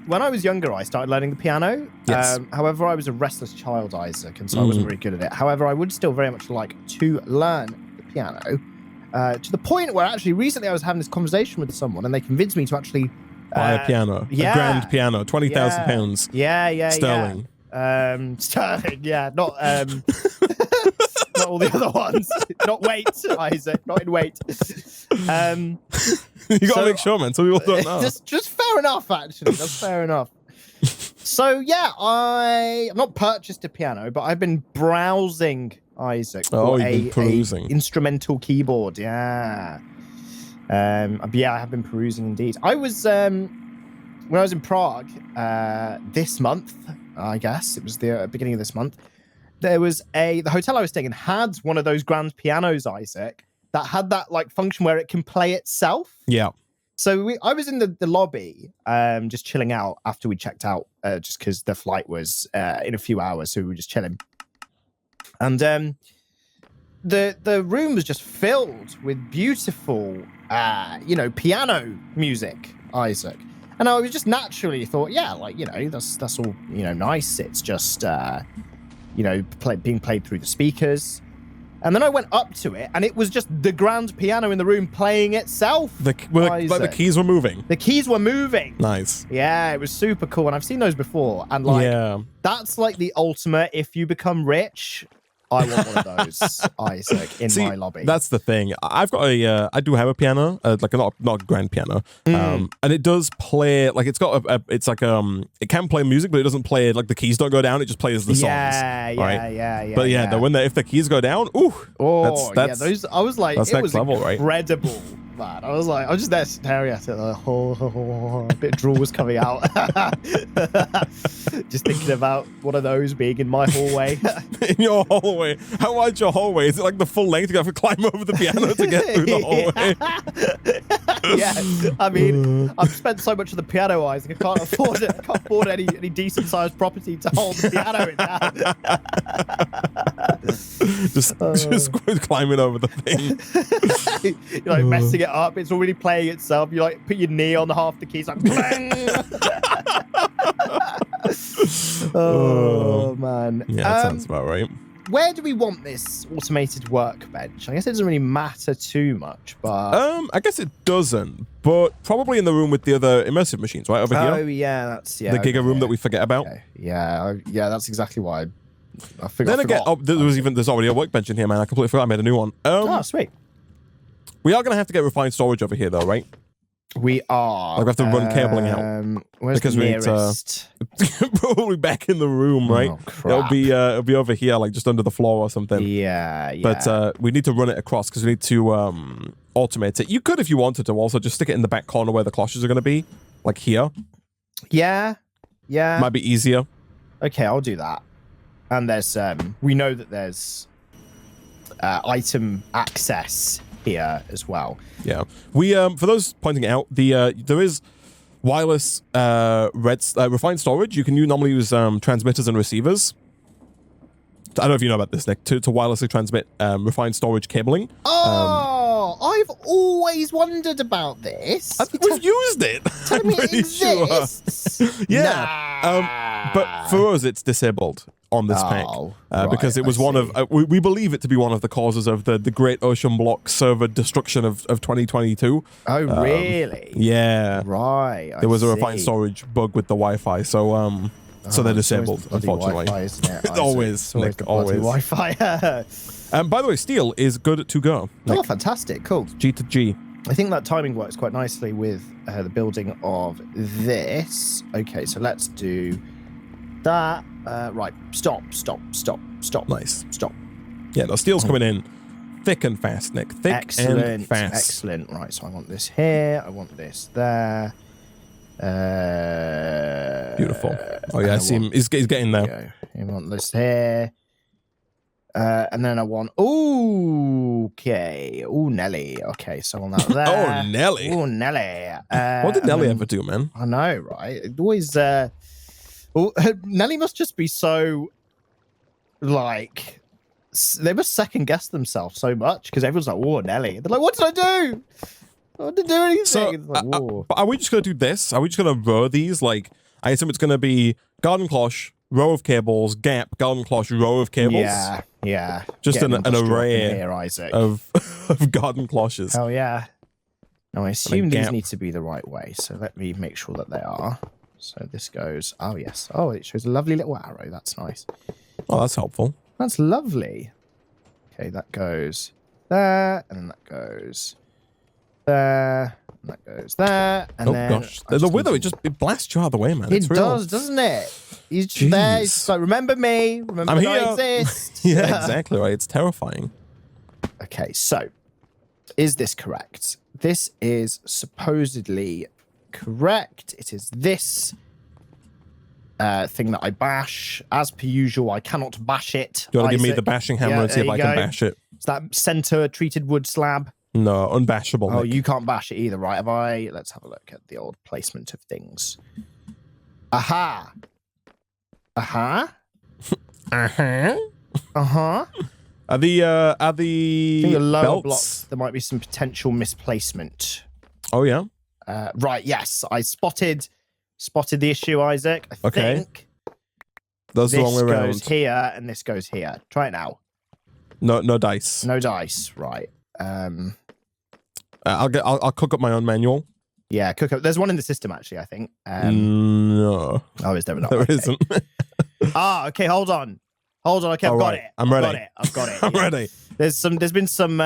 When I was younger, I started learning the piano. Yes. However, I was a restless child, Isaac, and so I wasn't very good at it. However, I would still very much like to learn the piano, to the point where actually recently I was having this conversation with someone, and they convinced me to actually buy a piano, a grand piano, £20,000. Yeah. Sterling. Sterling. Yeah, not not all the other ones. Not weight, Isaac. Not in weight. You gotta make sure, man. Some people don't know. Just fair enough, actually. That's fair enough. So yeah, I've not purchased a piano, but I've been browsing, Isaac, for you've been perusing. a instrumental keyboard. Yeah. Yeah, I have been perusing indeed. I was when I was in Prague this month, I guess it was the beginning of this month. There was the hotel I was staying in had one of those grand pianos, Isaac, that had that like function where it can play itself. Yeah. So I was in the lobby, just chilling out after we checked out, just because the flight was in a few hours, so we were just chilling. And the room was just filled with beautiful, piano music, Isaac. And I was just naturally thought, yeah, like, that's all, nice. It's just, being played through the speakers. And then I went up to it, and it was just the grand piano in the room playing itself. Like the keys were moving. The keys were moving. Nice. Yeah, it was super cool, and I've seen those before. And that's like the ultimate. If you become rich, I want one of those, Isaac, in my lobby. That's the thing. I've got I do have a piano, like not a grand piano, and it does play like it's got it's like it can play music, but it doesn't play like the keys don't go down. It just plays the songs. Yeah. But if the keys go down, that's those. I was like, that's it was next level, incredible. Right? Man, I was just there staring at it. Like, a bit of drool was coming out. Just thinking about one of those being in my hallway. In your hallway? How wide's your hallway? Is it like the full length? You have to climb over the piano to get through the hallway? Yeah. I mean, I've spent so much of the piano, Isaac. I can't afford it. I can't afford any decent sized property to hold the piano in. Just climbing over the thing. You're like messing it up. It's already playing itself. You like put your knee on half the keys, like bang. Oh man. Yeah, that sounds about right. Where do we want this automated workbench? I guess it doesn't really matter too much, but I guess it doesn't. But probably in the room with the other immersive machines, right over here. Oh yeah, that's the Giga room that we forget about. Okay. Yeah, that's exactly why I think. Then again, there's already a workbench in here, man. I completely forgot I made a new one. Sweet. We are gonna have to get refined storage over here, though, right? We are. Like we have to run cabling out. Where's because the nearest? We need to probably back in the room, right? Oh, crap. It'll be over here, like just under the floor or something. Yeah. But we need to run it across because we need to automate it. You could, if you wanted to, also just stick it in the back corner where the cloches are going to be, like here. Yeah. Might be easier. Okay, I'll do that. And there's we know that there's item access here as well. Yeah, we for those pointing it out, the there is wireless refined storage. You can normally use transmitters and receivers. I don't know if you know about this, Nick, to wirelessly transmit refined storage cabling. Oh, I've always wondered about this. We've used it. Tell me it exists. Sure. Yeah. But for us, it's disabled on this pack because it was one of, we believe it to be one of the causes of the Great Ocean Block server destruction of 2022. Oh, really? Yeah. Right. There was a refined storage bug with the Wi-Fi, so so they're disabled, unfortunately. Wi-Fi, isn't it? It's always, Nick, always. Wi-Fi. By the way, steel is good to go. Nick. Oh, fantastic. Cool. G to G. I think that timing works quite nicely with the building of this. Okay, so let's do that. Right. Stop. Nice. Stop. Yeah, the steel's coming in thick and fast, Nick. Thick and fast. Excellent. Right, so I want this here. I want this there. Beautiful. Oh yeah, I see him. He's getting there. I want this here. And then I want... Okay. Oh, Nelly. Okay, so I want that there. Oh, Nelly. Oh, Nelly. What did Nelly ever do, man? I know, right? It always... Nelly must just be so... Like... They must second guess themselves so much because everyone's like, "Oh, Nelly." They're like, "What did I do? I didn't do anything." So, like, but are we just going to do this? Are we just going to row these? Like, I assume it's going to be garden cloche, row of cables, gap, garden cloche, row of cables. Yeah. Just an array here, Isaac. of garden cloches. Oh, yeah. Now, I assume these need to be the right way, so let me make sure that they are. So this goes... Oh, yes. Oh, it shows a lovely little arrow. That's nice. Oh, that's helpful. That's lovely. Okay, that goes there, and then that goes there, and that goes there, and then... Gosh. The Wither, it blasts you out of the way, man. It does, doesn't it? He's just there. He's just like, remember me. Remember I'm that here. I exist. Yeah, exactly right. It's terrifying. Okay, so is this correct? This is supposedly correct. It is this thing that I bash. As per usual, I cannot bash it. Do you want to give me the bashing hammer and see if I can bash it? It's that center treated wood slab. No, unbashable. Oh, Nick. you can't bash it either, right? Let's have a look at the old placement of things. Aha. Uh-huh. Are the I think the lower belts? blocks, there might be some potential misplacement. Oh, yeah? Right, yes. I spotted the issue, Isaac. I think that's the wrong way around. This goes here and this goes here. Try it now. No dice. No dice, right. I'll cook up my own manual. Yeah, cook up. There's one in the system, actually, I think. No. Oh, is there not? There isn't. Okay, hold on. Okay, I've got it. I'm ready. I've got it. I'm ready. There's been some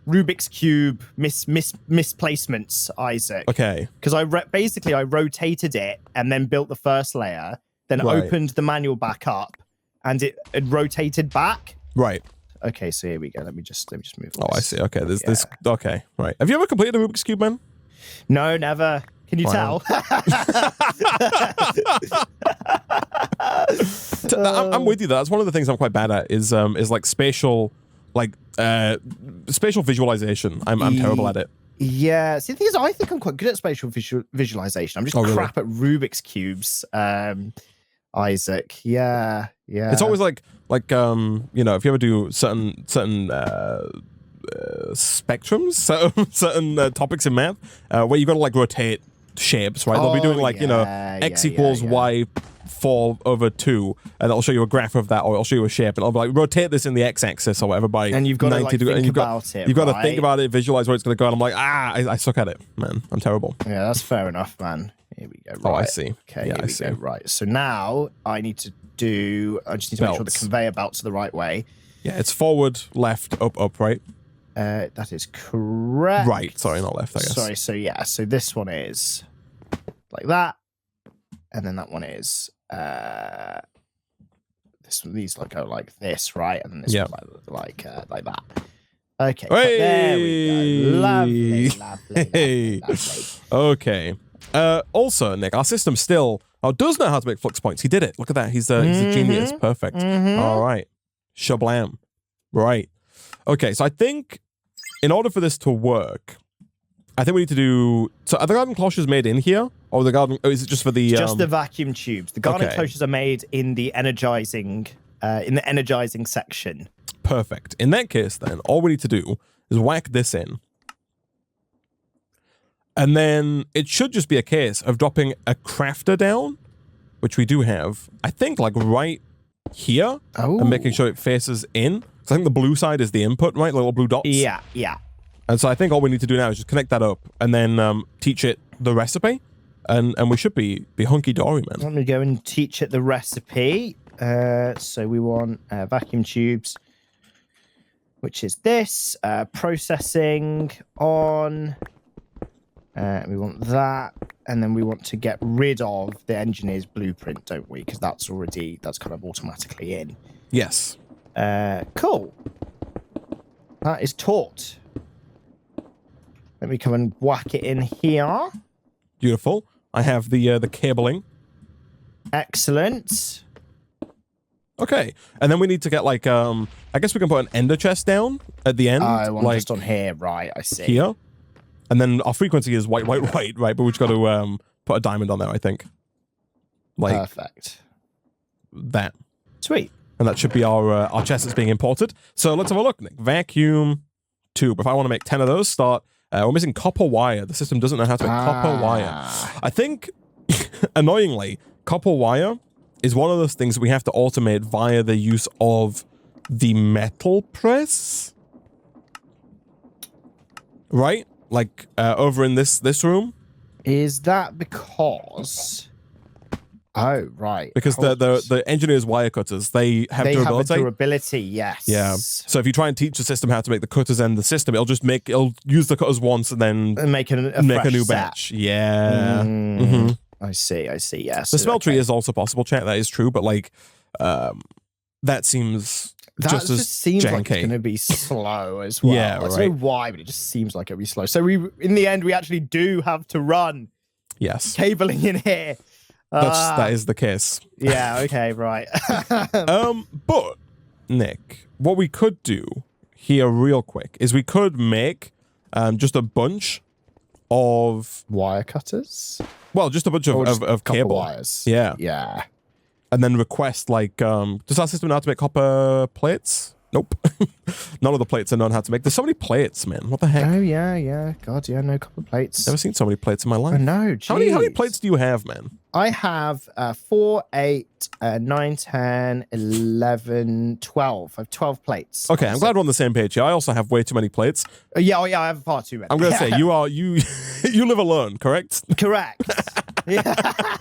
Rubik's Cube misplacements, Isaac. Okay. Because I rotated it and then built the first layer, then opened the manual back up, and it rotated back. Right. Okay, so here we go. Let me just move. Oh, I see. Okay, there's this. Okay, right. Have you ever completed a Rubik's Cube, man? No, never. Can you tell? I'm with you. That's one of the things I'm quite bad at. Is like spatial visualization. I'm terrible at it. Yeah. See, the thing is, I think I'm quite good at spatial visualization. I'm just crap at Rubik's cubes. Isaac. Yeah. It's always like if you ever do certain spectrums, certain topics in math, where you got to rotate shapes, right? They'll be doing x equals y 4/2, and it'll show you a graph of that, or it'll show you a shape, and it'll be like, rotate this in the x-axis or whatever by and you've got 90 to degrees. think about it. You've got to think about it, visualize where it's going to go, and I'm like, I suck at it, man. I'm terrible. Yeah, that's fair enough, man. Here we go. Right. Oh, I see. Okay, yeah, here we go. Right. So now I just need to make sure the conveyor belts are the right way. Yeah, it's forward, left, up, right? That is correct. Right. Sorry, not left, I guess. Sorry. So yeah. So this one is like that, and then that one is these go like this, right? And then this one like that. Okay. Hey! There we go. Lovely. Okay. Also, Nick, our system still Oh, does know how to make flux points. He did it. Look at that. He's a genius. Perfect. All right. Shablam. Right. Okay, so I think in order for this to work, I think we need to do... So are the garden cloches made in here? Or the garden... Oh, is it just for the... Just the vacuum tubes. The garden cloches are made in the energizing section. Perfect. In that case, then, all we need to do is whack this in. And then it should just be a case of dropping a crafter down, which we do have, I think, like right here, and making sure it faces in. So I think the blue side is the input, right? The little blue dots. Yeah, yeah. And so I think all we need to do now is just connect that up and then teach it the recipe, and we should be hunky-dory, man. Let me go and teach it the recipe. So we want vacuum tubes, which is this. Processing on... we want that, and then we want to get rid of the engineer's blueprint, don't we? Because that's kind of automatically in. Yes. Cool. That is taught. Let me come and whack it in here. Beautiful. I have the cabling. Excellent. Okay, and then we need to get like I guess we can put an ender chest down at the end. I want like just on here, right? I see. Here. And then our frequency is white, white, white, right? But we've just got to put a diamond on there, I think. Like perfect. That. Sweet. And that should be our chest that's being imported. So let's have a look, Nick. Vacuum tube. If I want to make 10 of those, start. We're missing copper wire. The system doesn't know how to make copper wire. I think, annoyingly, copper wire is one of those things we have to automate via the use of the metal press. Right? Like over in this room. Is that because... Oh, right. Because the engineers' wire cutters, they have durability. They have a durability, yes. Yeah. So if you try and teach the system how to make the cutters and the system, it'll use the cutters once and then make a new set. batch. Yeah. I see, yes. The smeltery is also possible, chat. That is true, but like that seems just seems janky. like it's going to be slow as well. Yeah, I don't know why, but it just seems like it'll be slow. So in the end, we actually do have to run cabling in here. That is the case. Yeah, okay, right. But, Nick, what we could do here real quick is we could make just a bunch of... Wire cutters? Well, just a bunch of cable. Wires. Yeah. Yeah. And then request, like, does our system know how to make copper plates? Nope. None of the plates are known how to make. There's so many plates, man. What the heck? Oh, yeah. God, yeah, no copper plates. Never seen so many plates in my life. I know, How many plates do you have, man? I have 4, 8, 9, 10, 11, 12. I have 12 plates. Okay, I'm glad we're on the same page here. I also have way too many plates. Yeah, I have far too many. I'm going to say, you live alone, correct? Correct. Yeah.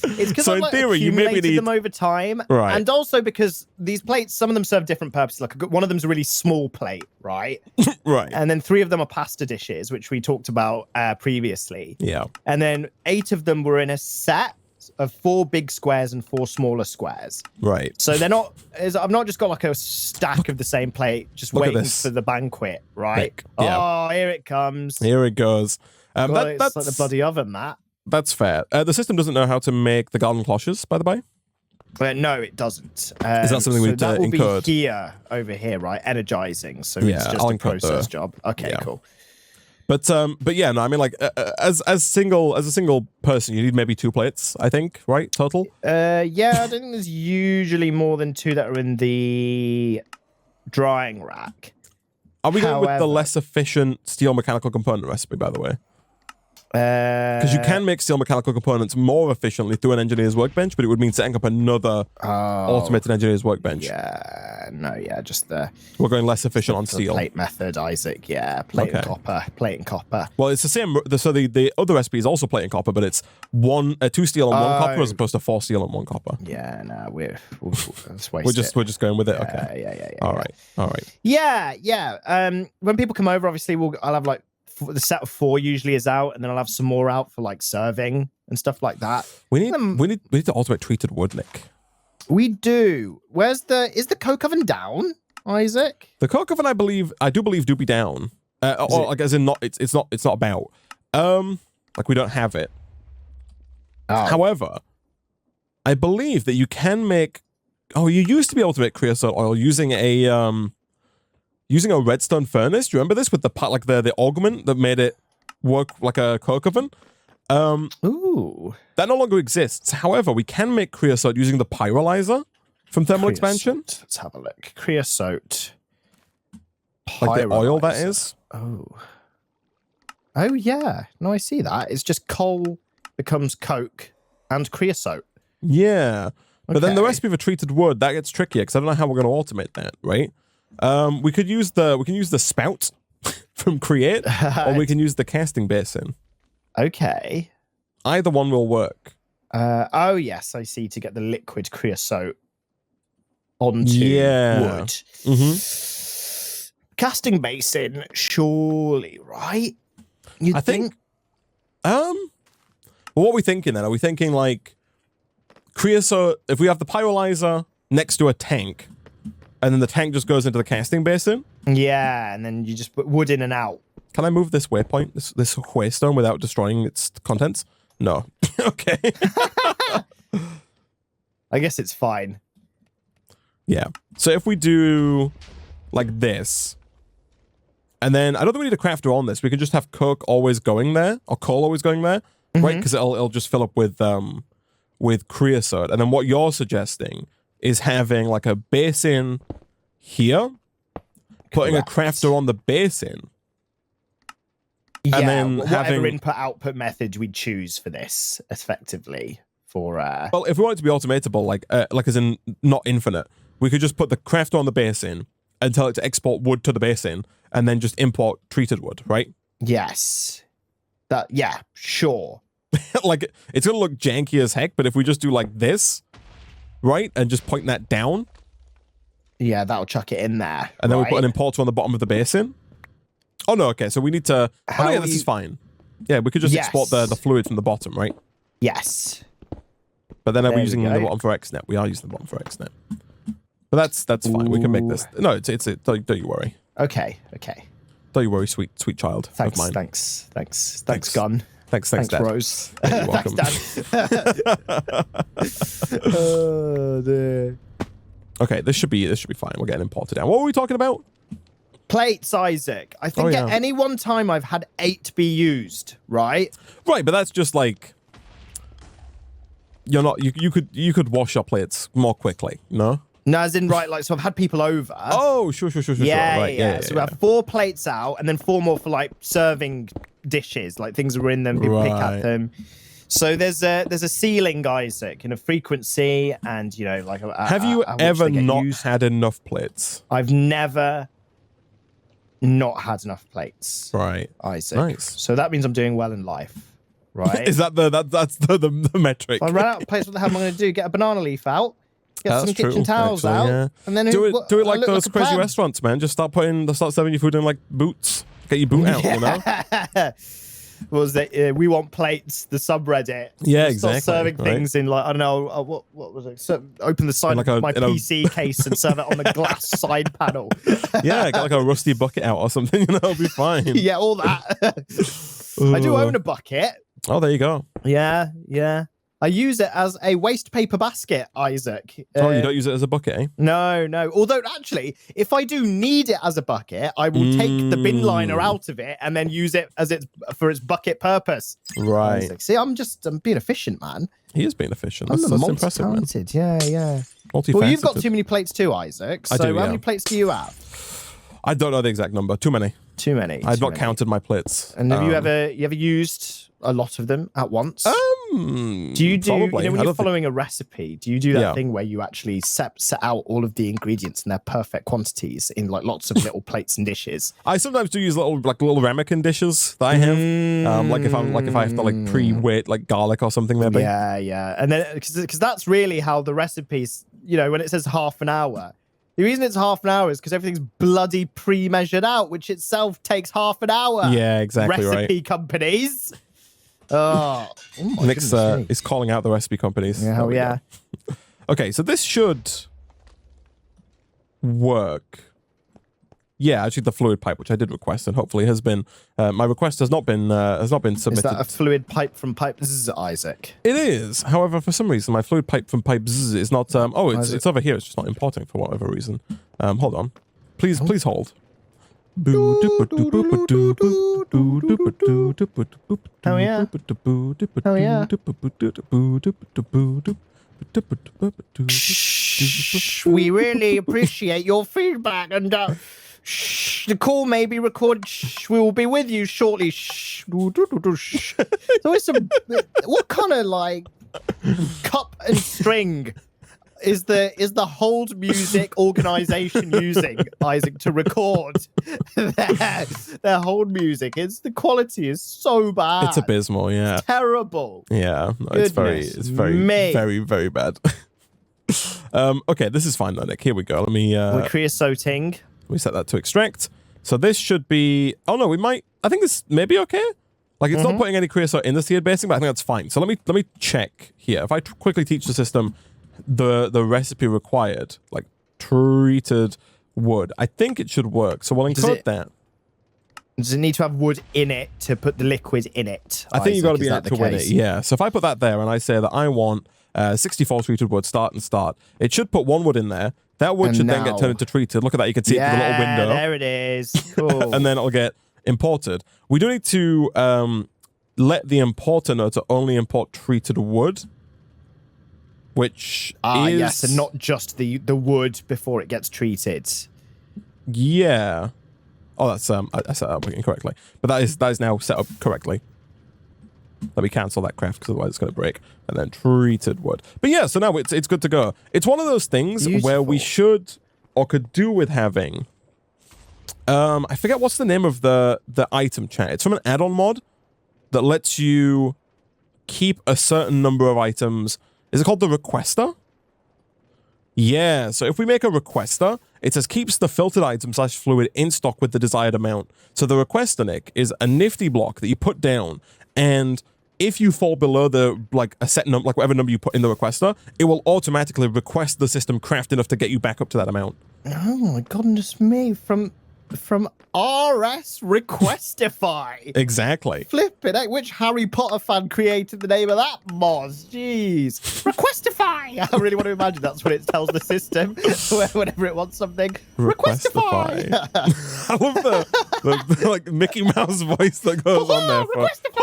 It's because so in theory, you maybe need them over time, right? And also because these plates, some of them serve different purposes. Like one of them's a really small plate, right? Right. And then 3 of them are pasta dishes, which we talked about previously. Yeah. And then 8 of them were in a set of 4 big squares and 4 smaller squares. Right. So they're not. I've not just got like a stack of the same plate, just waiting for the banquet, right? Nick, yeah. Oh, here it comes. Here it goes. It's like the bloody oven, Matt. That's fair. The system doesn't know how to make the garden cloches, by the way. No, it doesn't. Is that something we've incurred? Be over here, right? Energizing. So it's just a process job. Okay, cool. But yeah, no, I mean, like as a single person, you need maybe 2 plates, I think, right? Total. Yeah, I don't think there's usually more than 2 that are in the drying rack. Are we going with the less efficient steel mechanical component recipe, by the way? Because you can make steel mechanical components more efficiently through an engineer's workbench, but it would mean setting up another automated engineer's workbench. Yeah, just we're going less efficient on steel. Plate method, Isaac. Yeah, plate and copper. Well, it's the same. So the other recipe is also plate and copper, but it's 2 steel and 1 copper as opposed to 4 steel and 1 copper. Yeah, no, we're we're just going with it. Okay. Yeah. All right. Yeah. When people come over, obviously I'll have like. The set of 4 usually is out, and then I'll have some more out for like serving and stuff like that. We need to automate treated wood, Nick. We do. Is the coke oven down, Isaac? The coke oven, I do believe do be down. Or like as in not it's not about. Like we don't have it. Oh. However, I believe that you can make. Oh, you used to be able to make creosote oil using a redstone furnace. Do you remember this with the the augment that made it work like a coke oven? Ooh. That no longer exists. However, we can make creosote using the pyrolyzer from thermal expansion. Let's have a look. Creosote. Like the oil, that is. Oh. Oh, yeah. No, I see that. It's just coal becomes coke and creosote. Yeah. But then the recipe for treated wood, that gets trickier because I don't know how we're going to automate that, right? We can use the spout from Create, or we can use the casting basin. Okay. Either one will work. Oh, yes, I see, to get the liquid creosote onto wood. Casting basin, surely, right? I think. Well, what are we thinking then? Are we thinking like creosote? If we have the pyrolyzer next to a tank, and then the tank just goes into the casting basin. Yeah, and then you just put wood in and out. Can I move this waypoint, this waystone, without destroying its contents? No. Okay. I guess it's fine. Yeah. So if we do like this, and then I don't think we need a crafter on this. We can just have coke always going there, or coal always going there, right? Because it'll just fill up with creosote. And then what you're suggesting is having like a basin here, putting a crafter on the basin. Yeah, and then whatever input-output method we choose for this, effectively, for... Well, if we want it to be automatable, like as in not infinite, we could just put the crafter on the basin and tell it to export wood to the basin, and then just import treated wood, right? Yes. Yeah, sure. Like, it's going to look janky as heck, but if we just do like this, right, and just point that down... Yeah, that'll chuck it in there. And then we put an importer on the bottom of the basin. Oh, no, okay, so we need to... Oh, yeah, this is fine. Yeah, we could just export the fluid from the bottom, right? Yes. But then are we using the bottom for XNet? We are using the bottom for XNet. But that's fine. We can make this... No, don't you worry. Okay. Don't you worry, sweet child of mine. Thanks, Gun. Thanks, Dad. Rose. You're welcome. Thanks, Dad. Oh, dear. Okay, this should be fine. We're getting imported down. What were we talking about? Plates, Isaac. I think at any one time I've had 8 be used, right? Right, but that's just like you're not. You could wash your plates more quickly, no? No, as in right, like so I've had people over. Oh, sure. Yeah, right. yeah. So we have 4 plates out, and then 4 more for like serving dishes, like things that were in them, people pick at them. So there's a ceiling, Isaac, and a frequency, and you know, like. Have you ever not had enough plates? I've never not had enough plates. Right, Isaac. Nice. So that means I'm doing well in life, right? Is that that's the metric? If I run out of plates, what the hell am I going to do? Get a banana leaf out. Get some kitchen towels out, yeah. and then do it like those crazy restaurants, man. Just start serving your food in like boots. Get your boot out, you know. Was that we want plates? The subreddit. Yeah, exactly. Start serving things in like I don't know what was it? So open the side of my PC case and serve it on the glass side panel. Yeah, get like a rusty bucket out or something. You know, it'll be fine. Yeah, all that. I do own a bucket. Oh, there you go. Yeah. I use it as a waste paper basket, Isaac. You don't use it as a bucket, eh? No. Although, actually, if I do need it as a bucket, I will take the bin liner out of it and then use it as for its bucket purpose. Right. Isaac. See, I'm being efficient, man. He is being efficient. That's impressive, man. Yeah. Multifaceted. Well, you've got too many plates too, Isaac. So how many plates do you have? I don't know the exact number. Too many. I've not counted my plates. And have you ever used a lot of them at once? Do you probably. When you're following a recipe, do you do that thing where you actually set out all of the ingredients and their perfect quantities in like lots of little plates and dishes? I sometimes do use little ramekin dishes that I have. Like if I have to like pre-weight like garlic or something maybe. Yeah. And then because that's really how the recipes, you know, when it says half an hour. The reason it's half an hour is because everything's bloody pre-measured out, which itself takes half an hour. Yeah, exactly. Recipe companies. Oh Nick's is calling out the recipe companies. Yeah. Okay, so this should work. Yeah, actually the fluid pipe, which I did request, and hopefully has been my request has not been submitted. Is that a fluid pipe from pipe? This is Isaac. It is. However, for some reason, my fluid pipe from pipe is not. It's over here. It's just not importing for whatever reason. Hold on, please hold. Oh yeah. Oh yeah. We really appreciate your feedback, and the call may be recorded. We will be with you shortly. So it's what kind of like cup and string is the hold music organization using, Isaac, to record their hold music? The quality is so bad. It's abysmal. Yeah. It's terrible. Yeah. No, it's very bad. Okay, this is fine, though, Nick. Here we go. Let me... We're creosoting. We set that to extract. So this should be... Oh, no, we might... I think this may be okay. Like, it's not putting any creosote in the seared basing, but I think that's fine. So let me check here. If I quickly teach the system the recipe required, like treated wood, I think it should work. So we'll encode that. Does it need to have wood in it to put the liquid in it? I think you've got to be able to win it, yeah. So if I put that there and I say that I want 64 treated wood, start, it should put 1 wood in there. That wood should then get turned into treated. Look at that. You can see it through the little window. There it is. Cool. And then it'll get imported. We do need to let the importer know to only import treated wood, which is... yes, and not just the wood before it gets treated. Yeah. Oh, that's I set that up incorrectly. But that is now set up correctly. Let me cancel that craft because otherwise it's going to break. And then treated wood. But yeah, so now it's good to go. It's one of those things where we should or could do with having... I forget what's the name of the item chat. It's from an add-on mod that lets you keep a certain number of items. Is it called the requester? Yeah, so if we make a requester, it says keeps the filtered item / fluid in stock with the desired amount. So the requester, Nick, is a nifty block that you put down, and if you fall below a set number, like whatever number you put in the requester, it will automatically request the system craft enough to get you back up to that amount. Oh my goodness me, from RS Requestify. Exactly. Flipping it. Which Harry Potter fan created the name of that mod? Jeez. Requestify. I really want to imagine that's what it tells the system whenever it wants something. Requestify. I love the like Mickey Mouse voice that goes on there. Requestify.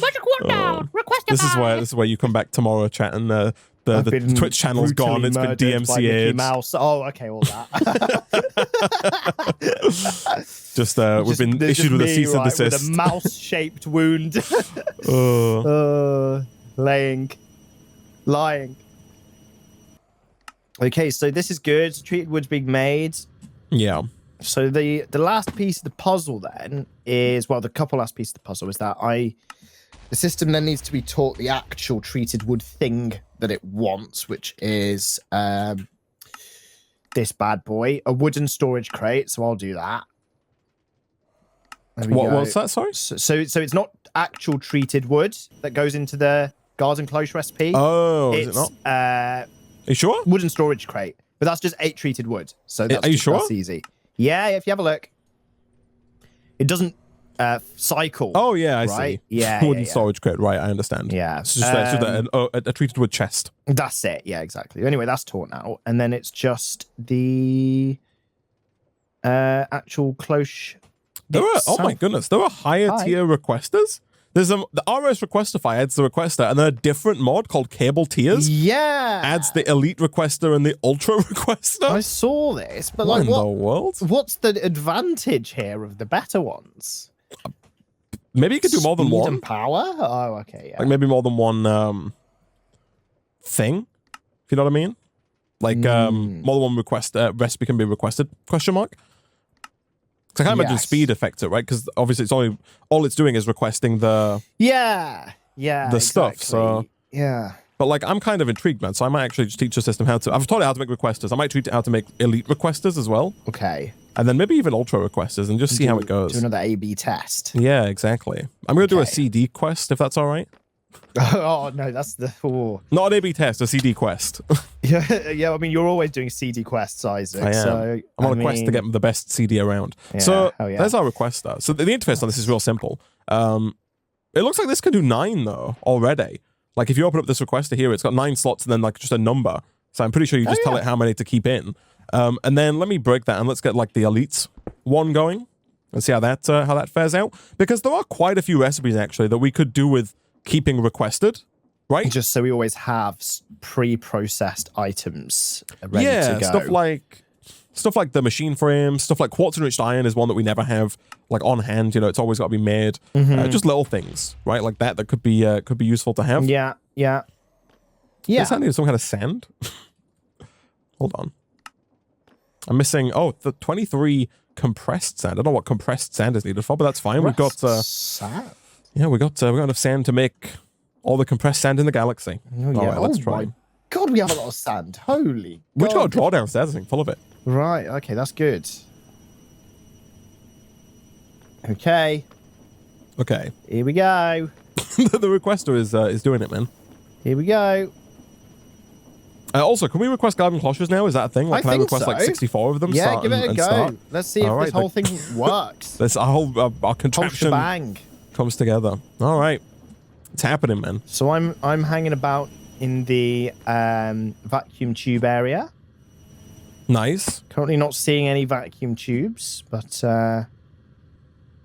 Magic wand down. Requestify. This is where you come back tomorrow, chat, and the Twitch channel's gone. It's been DMCA'd. Oh, okay, all that. Just we've been issued with a cease and desist. With a mouse-shaped wound. Lying. Okay, so this is good. Treated wood's being made. Yeah. So the last piece of the puzzle then is, well, the couple last piece of the puzzle is that the system then needs to be taught the actual treated wood thing that it wants, which is this bad boy, a wooden storage crate. So I'll do that. What's that? Sorry. So it's not actual treated wood that goes into the garden cloche recipe. Oh, is it not? Are you sure? Wooden storage crate, but that's just 8 treated wood. So that's are you sure? That's easy. Yeah, if you have a look, it doesn't cycle. Oh yeah, I see. Yeah, wooden storage crate. Right, I understand. Yeah, it's just a treated wood chest. That's it. Yeah, exactly. Anyway, that's taught now, and then it's just the actual cloche. Oh my goodness, there are higher tier requesters. There's the RS Requestify adds the requester, and then a different mod called Cable Tiers. Yeah, adds the Elite Requester and the Ultra Requester. I saw this, but what in the world? What's the advantage here of the better ones? Maybe you could do more than one. And power? Oh, okay. Yeah. Like maybe more than one thing. If you know what I mean? Like more than one recipe can be requested? Question mark. I can't imagine speed affects it, right? Because obviously it's all it's doing is requesting the stuff. So yeah. But like I'm kind of intrigued, man. So I might actually just teach the system how to. I've taught it how to make requesters. I might teach it how to make elite requesters as well. Okay. And then maybe even ultra requesters, and just see how it goes. Do another A/B test. Yeah, exactly. I'm going to do a CD quest if that's all right Oh no, that's the Not an A/B test, a CD quest. yeah. I mean, you're always doing CD quests, Isaac. I am. So I'm on a quest to get the best CD around. Yeah, so yeah. there's our requester. So the interface on this is real simple. It looks like this can do 9 though already. Like if you open up this requester here, it's got 9 slots and then like just a number. So I'm pretty sure you just tell it how many to keep in. And then let me break that and let's get like the elites one going and see how that fares out. Because there are quite a few recipes actually that we could do with keeping requested, right? Just so we always have pre-processed items ready to go. Stuff like the machine frame, stuff like quartz enriched iron is one that we never have like on hand. You know, it's always got to be made. Just little things, right? Like that could be useful to have. Yeah. Does that need some kind of sand? Hold on. I'm missing. Oh, the 23 compressed sand. I don't know what compressed sand is needed for, but that's fine. We've got sand. Yeah, we got enough sand to make all the compressed sand in the galaxy. Oh, yeah. All right, let's try. My God, we have a lot of sand. Holy. We've got a drawer downstairs, I think, full of it. Right. Okay, that's good. Okay. Here we go. The requester is doing it, man. Here we go. Also, can we request garden cloches now? Is that a thing? Like, can I request like 64 of them? Yeah, give it a go. Start? Let's see if this whole thing works. This our contraption comes together. All right, it's happening, man. So I'm hanging about in the vacuum tube area. Nice. Currently not seeing any vacuum tubes, but it's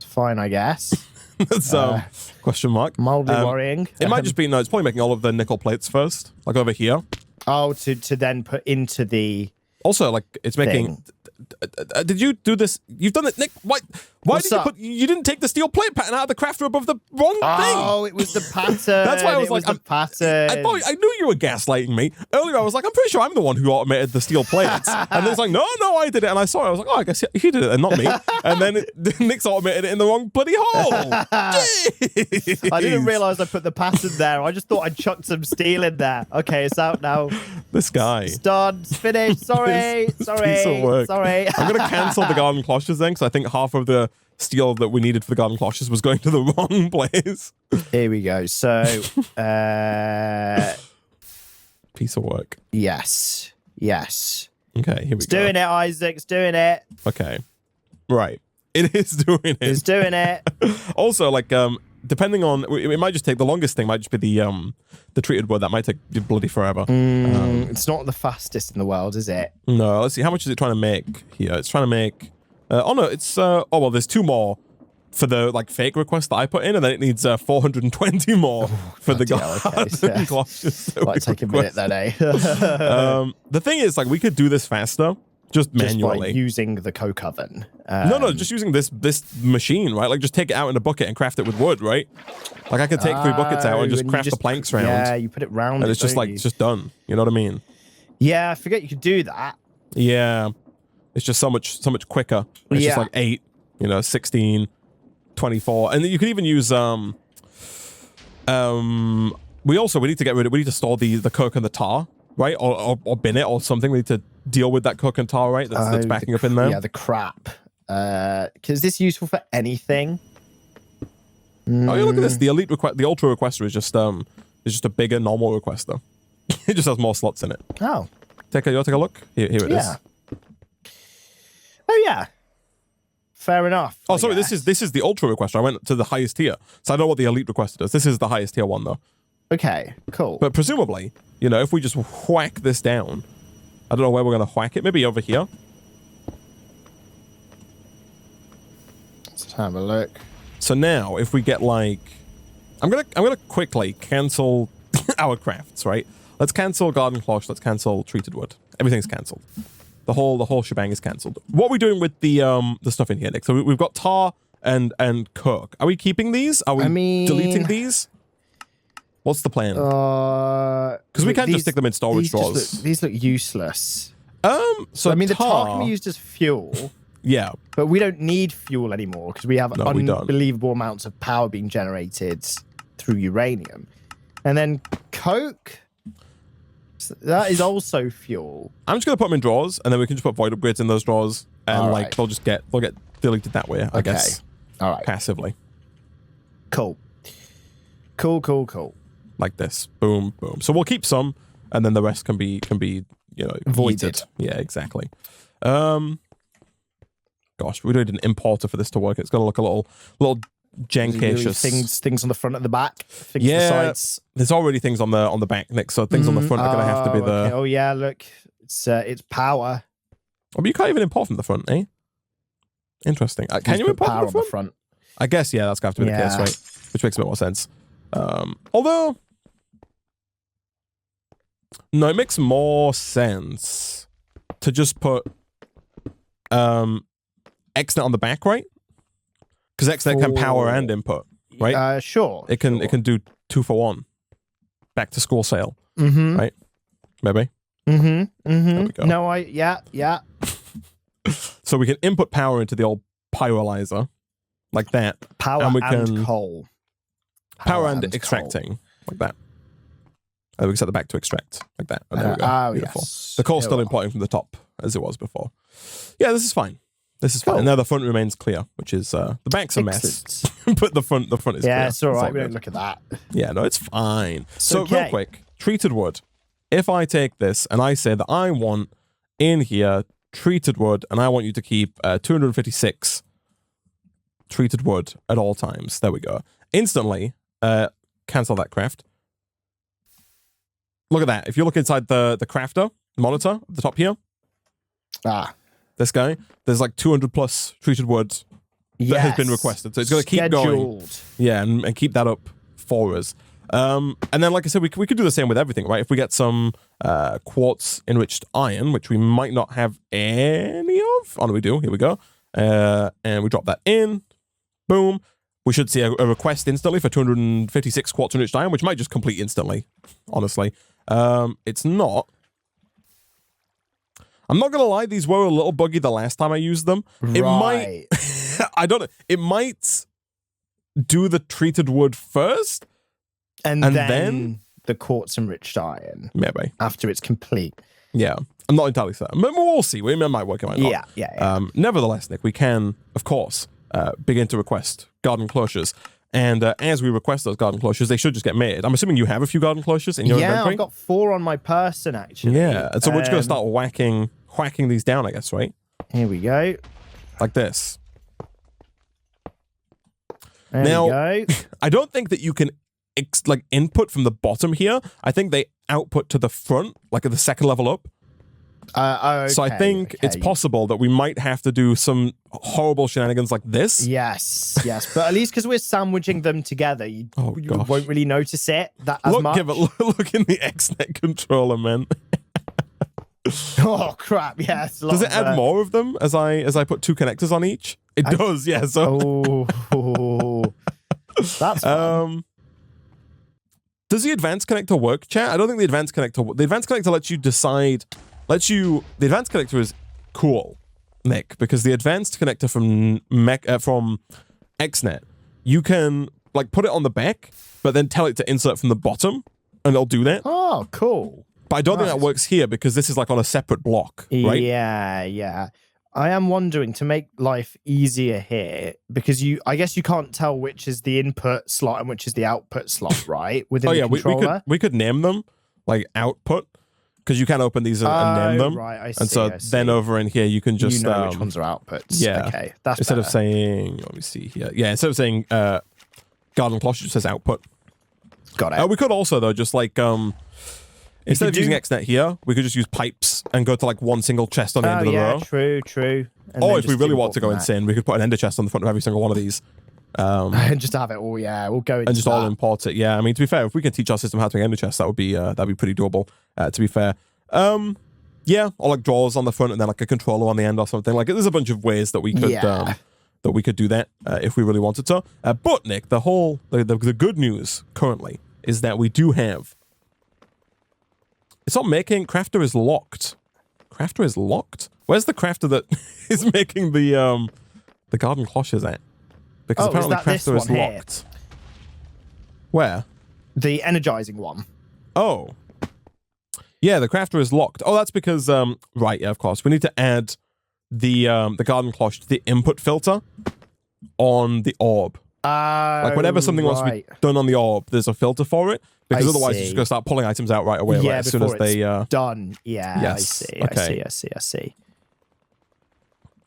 fine, I guess. That's question mark. Mildly worrying. It might just be it's probably making all of the nickel plates first, like over here. Oh, to then put into the. Also, like it's making. Did you do this? You've done it, Nick. Why did you put? You didn't take the steel plate pattern out of the crafter above the wrong thing. Oh, it was the pattern. That's why I was like, the pattern. I knew you were gaslighting me earlier. I was like, I'm pretty sure I'm the one who automated the steel plates, and it's like, no, I did it. And I saw it. I was like, oh, I guess he did it, and not me. And then Nick's automated it in the wrong bloody hole. I didn't realize I put the pattern there. I just thought I'd chucked some steel in there. Okay, it's out now. This guy. It's done. It's finished. Sorry. Piece of work. Sorry. I'm going to cancel the garden cloches then, because I think half of the steel that we needed for the garden cloches was going to the wrong place. Here we go. So, piece of work. Yes. Okay, here we go. It's doing it, Isaac. It's doing it. Okay. Right. It is doing it. It's doing it. Also, like, depending on, it might just take, the longest thing might just be the treated wood. That might take bloody forever. It's not the fastest in the world, is it? No, let's see. How much is it trying to make here? It's trying to make, oh no, it's, oh well, there's 2 more for the, like, fake request that I put in, and then it needs 420 more for the garden cloches. Might take a minute then, eh? The thing is, like, we could do this faster. Just manually. By using the coke oven. No, just using this machine, right? Like, just take it out in a bucket and craft it with wood, right? Like, I could take 3 buckets out and just craft the planks round. Yeah, you put it round. And it's just like, it's just done. You know what I mean? Yeah, I forget you could do that. Yeah. It's just so much quicker. It's just like 8, 16, 24. And then you could even use, we need to store the coke and the tar, right? Or bin it or something. We need to deal with that coke and tar, right? That's backing up in there. Yeah, the crap. Is this useful for anything? Oh, yeah, look at this. The ultra requester is just a bigger normal requester. It just has more slots in it. Oh. Take a look. Here it is. Oh yeah. Fair enough. Oh, sorry. This is the ultra requester. I went to the highest tier, so I know what the elite requester does. This is the highest tier one, though. Okay. Cool. But presumably, if we just whack this down, I don't know where we're gonna whack it. Maybe over here. Let's have a look. So now, if we get like, I'm gonna quickly cancel our crafts, right? Let's cancel garden cloche. Let's cancel treated wood. Everything's cancelled. The whole shebang is cancelled. What are we doing with the stuff in here, Nick? So we've got tar and coke. Are we keeping these? Are we deleting these? What's the plan? Because we can't just stick them in storage drawers. These look useless. So I mean, the tar can be used as fuel. Yeah. But we don't need fuel anymore because we have unbelievable amounts of power being generated through uranium. And then coke, that is also fuel. I'm just going to put them in drawers, and then we can just put void upgrades in those drawers, and they'll get deleted that way, I guess. All right. Passively. Cool. like this. Boom, boom. So we'll keep some, and then the rest can be voided. yeeted. Yeah, exactly. Gosh, we need an importer for this to work. It's gonna look a little jankacious. Things on the front and the back. Things on the sides. There's already things on the back, Nick. So things on the front are gonna have to be the. Okay. Oh yeah, look, it's power. Oh, but you can't even import from the front, eh? Interesting. Can you import power from the front? I guess that's gonna have to be the case, right? Which makes a bit more sense. Although, no, it makes more sense to just put XNet on the back, right? Because XNet can power and input, right? Sure. It can do 2 for 1. Back to school sale, right? Maybe. There we go. No, yeah. So we can input power into the old pyrolyzer, like that. Power and, we can coal. Power and extracting, coal. Like that. And we can set the back to extract, like that. And there we go. Beautiful. Yes. The coal's still importing from the top, as it was before. Yeah, this is fine. This is fine. And now the front remains clear, which is the back's a mess, but the front is clear. Yeah, it's all right. We don't look at that. Yeah, no, it's fine. So real quick, treated wood. If I take this and I say that I want in here treated wood, and I want you to keep 256 treated wood at all times. There we go. Instantly, cancel that craft. Look at that. If you look inside the crafter monitor at the top here, this guy, there's like 200 plus treated wood that has been requested. So it's going to keep going. Yeah, and keep that up for us. And then, like I said, we could do the same with everything, right? If we get some quartz enriched iron, which we might not have any of. Oh, no, we do. Here we go. And we drop that in. Boom. We should see a request instantly for 256 quartz enriched iron, which might just complete instantly, honestly. It's not. I'm not going to lie, these were a little buggy the last time I used them. It might... I don't know. It might do the treated wood first. And then the quartz enriched iron. Maybe. After it's complete. Yeah. I'm not entirely certain. We'll see. It might work, it might not. Yeah. Nevertheless, Nick, we can, of course, begin to request garden cloches. And as we request those garden cloches, they should just get made. I'm assuming you have a few garden cloches in your inventory? Yeah, I've got 4 on my person, actually. Yeah. And so we're just going to start whacking these down, I guess, right? Here we go. Like this. There we go. I don't think that you can input from the bottom here. I think they output to the front, like at the second level up. Okay, so I think it's possible that we might have to do some horrible shenanigans like this. Yes. But at least because we're sandwiching them together, you won't really notice it as much. Look in the XNet controller, man. Oh crap! Yeah. Does it add more of them as I put 2 connectors on each? It does. Yeah. So. That's fun. Does the advanced connector work, chat? I don't think the advanced connector lets you decide. The advanced connector is cool, Nick, because the advanced connector from XNet, you can put it on the back, but then tell it to insert from the bottom, and it'll do that. Oh, cool. But I don't think that works here because this is on a separate block, right? Yeah. I am wondering, to make life easier here, because I guess you can't tell which is the input slot and which is the output slot, right? Within the controller. We could name them output, because you can open these and name them. Right, I see. And so then over in here you can just which ones are outputs. Yeah. Okay, that's instead better. of saying, let me see here. Yeah, instead of saying garden cloche, it just says output. Got it. We could also though just instead of using XNet here, we could just use pipes and go to one single chest on the end of the row. True. Or if we really want to go insane, we could put an ender chest on the front of every single one of these. And just have it all, we'll go into and just all import it. Yeah, I mean, to be fair, if we can teach our system how to make ender chests, that'd be pretty doable. To be fair, or drawers on the front and then a controller on the end or something. There's a bunch of ways that we could do that if we really wanted to. But Nick, the good news currently is that we do have. It's not making. Crafter is locked. Crafter is locked. Where's the crafter that is making the garden cloches at? Because apparently crafter is locked. Where? The energizing one. Oh. Yeah, the crafter is locked. Oh, that's because right, yeah, of course. We need to add the garden cloche to the input filter on the orb. Like whenever something wants to be done on the orb, there's a filter for it, because otherwise you're just going to start pulling items out right away, right, as soon as they done. Yeah, yes. I see.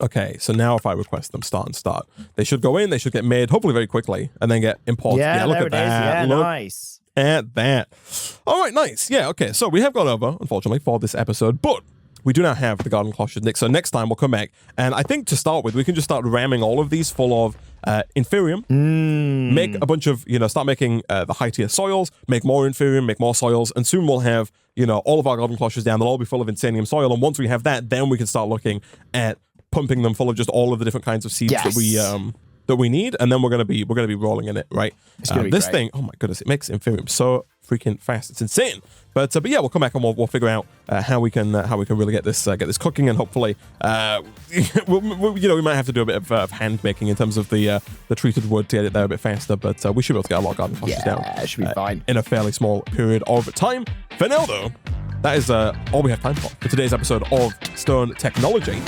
Okay, so now if I request them start and start, they should go in, they should get made, hopefully very quickly, and then get imported. Yeah, look at that. Yeah, nice. At that. All right, nice. Yeah, okay, so we have gone over, unfortunately, for this episode, but we do now have the garden cloches, Nick. So next time we'll come back, and I think to start with, we can just start ramming all of these full of inferium, make a bunch of, start making the high tier soils, make more inferium, make more soils, and soon we'll have, all of our garden cloches down. They'll all be full of insanium soil, and once we have that, then we can start looking at pumping them full of just all of the different kinds of seeds that we need, and then we're gonna be rolling in it, right? This thing, oh my goodness, it makes inferium so freaking fast, it's insane. But yeah, we'll come back and we'll figure out how we can really get this cooking, and hopefully we might have to do a bit of hand making in terms of the treated wood to get it there a bit faster, but we should be able to get a lot of garden cloches down. Yeah, it should be fine in a fairly small period of time. For now, though, that is all we have time for today's episode of Stone Technology.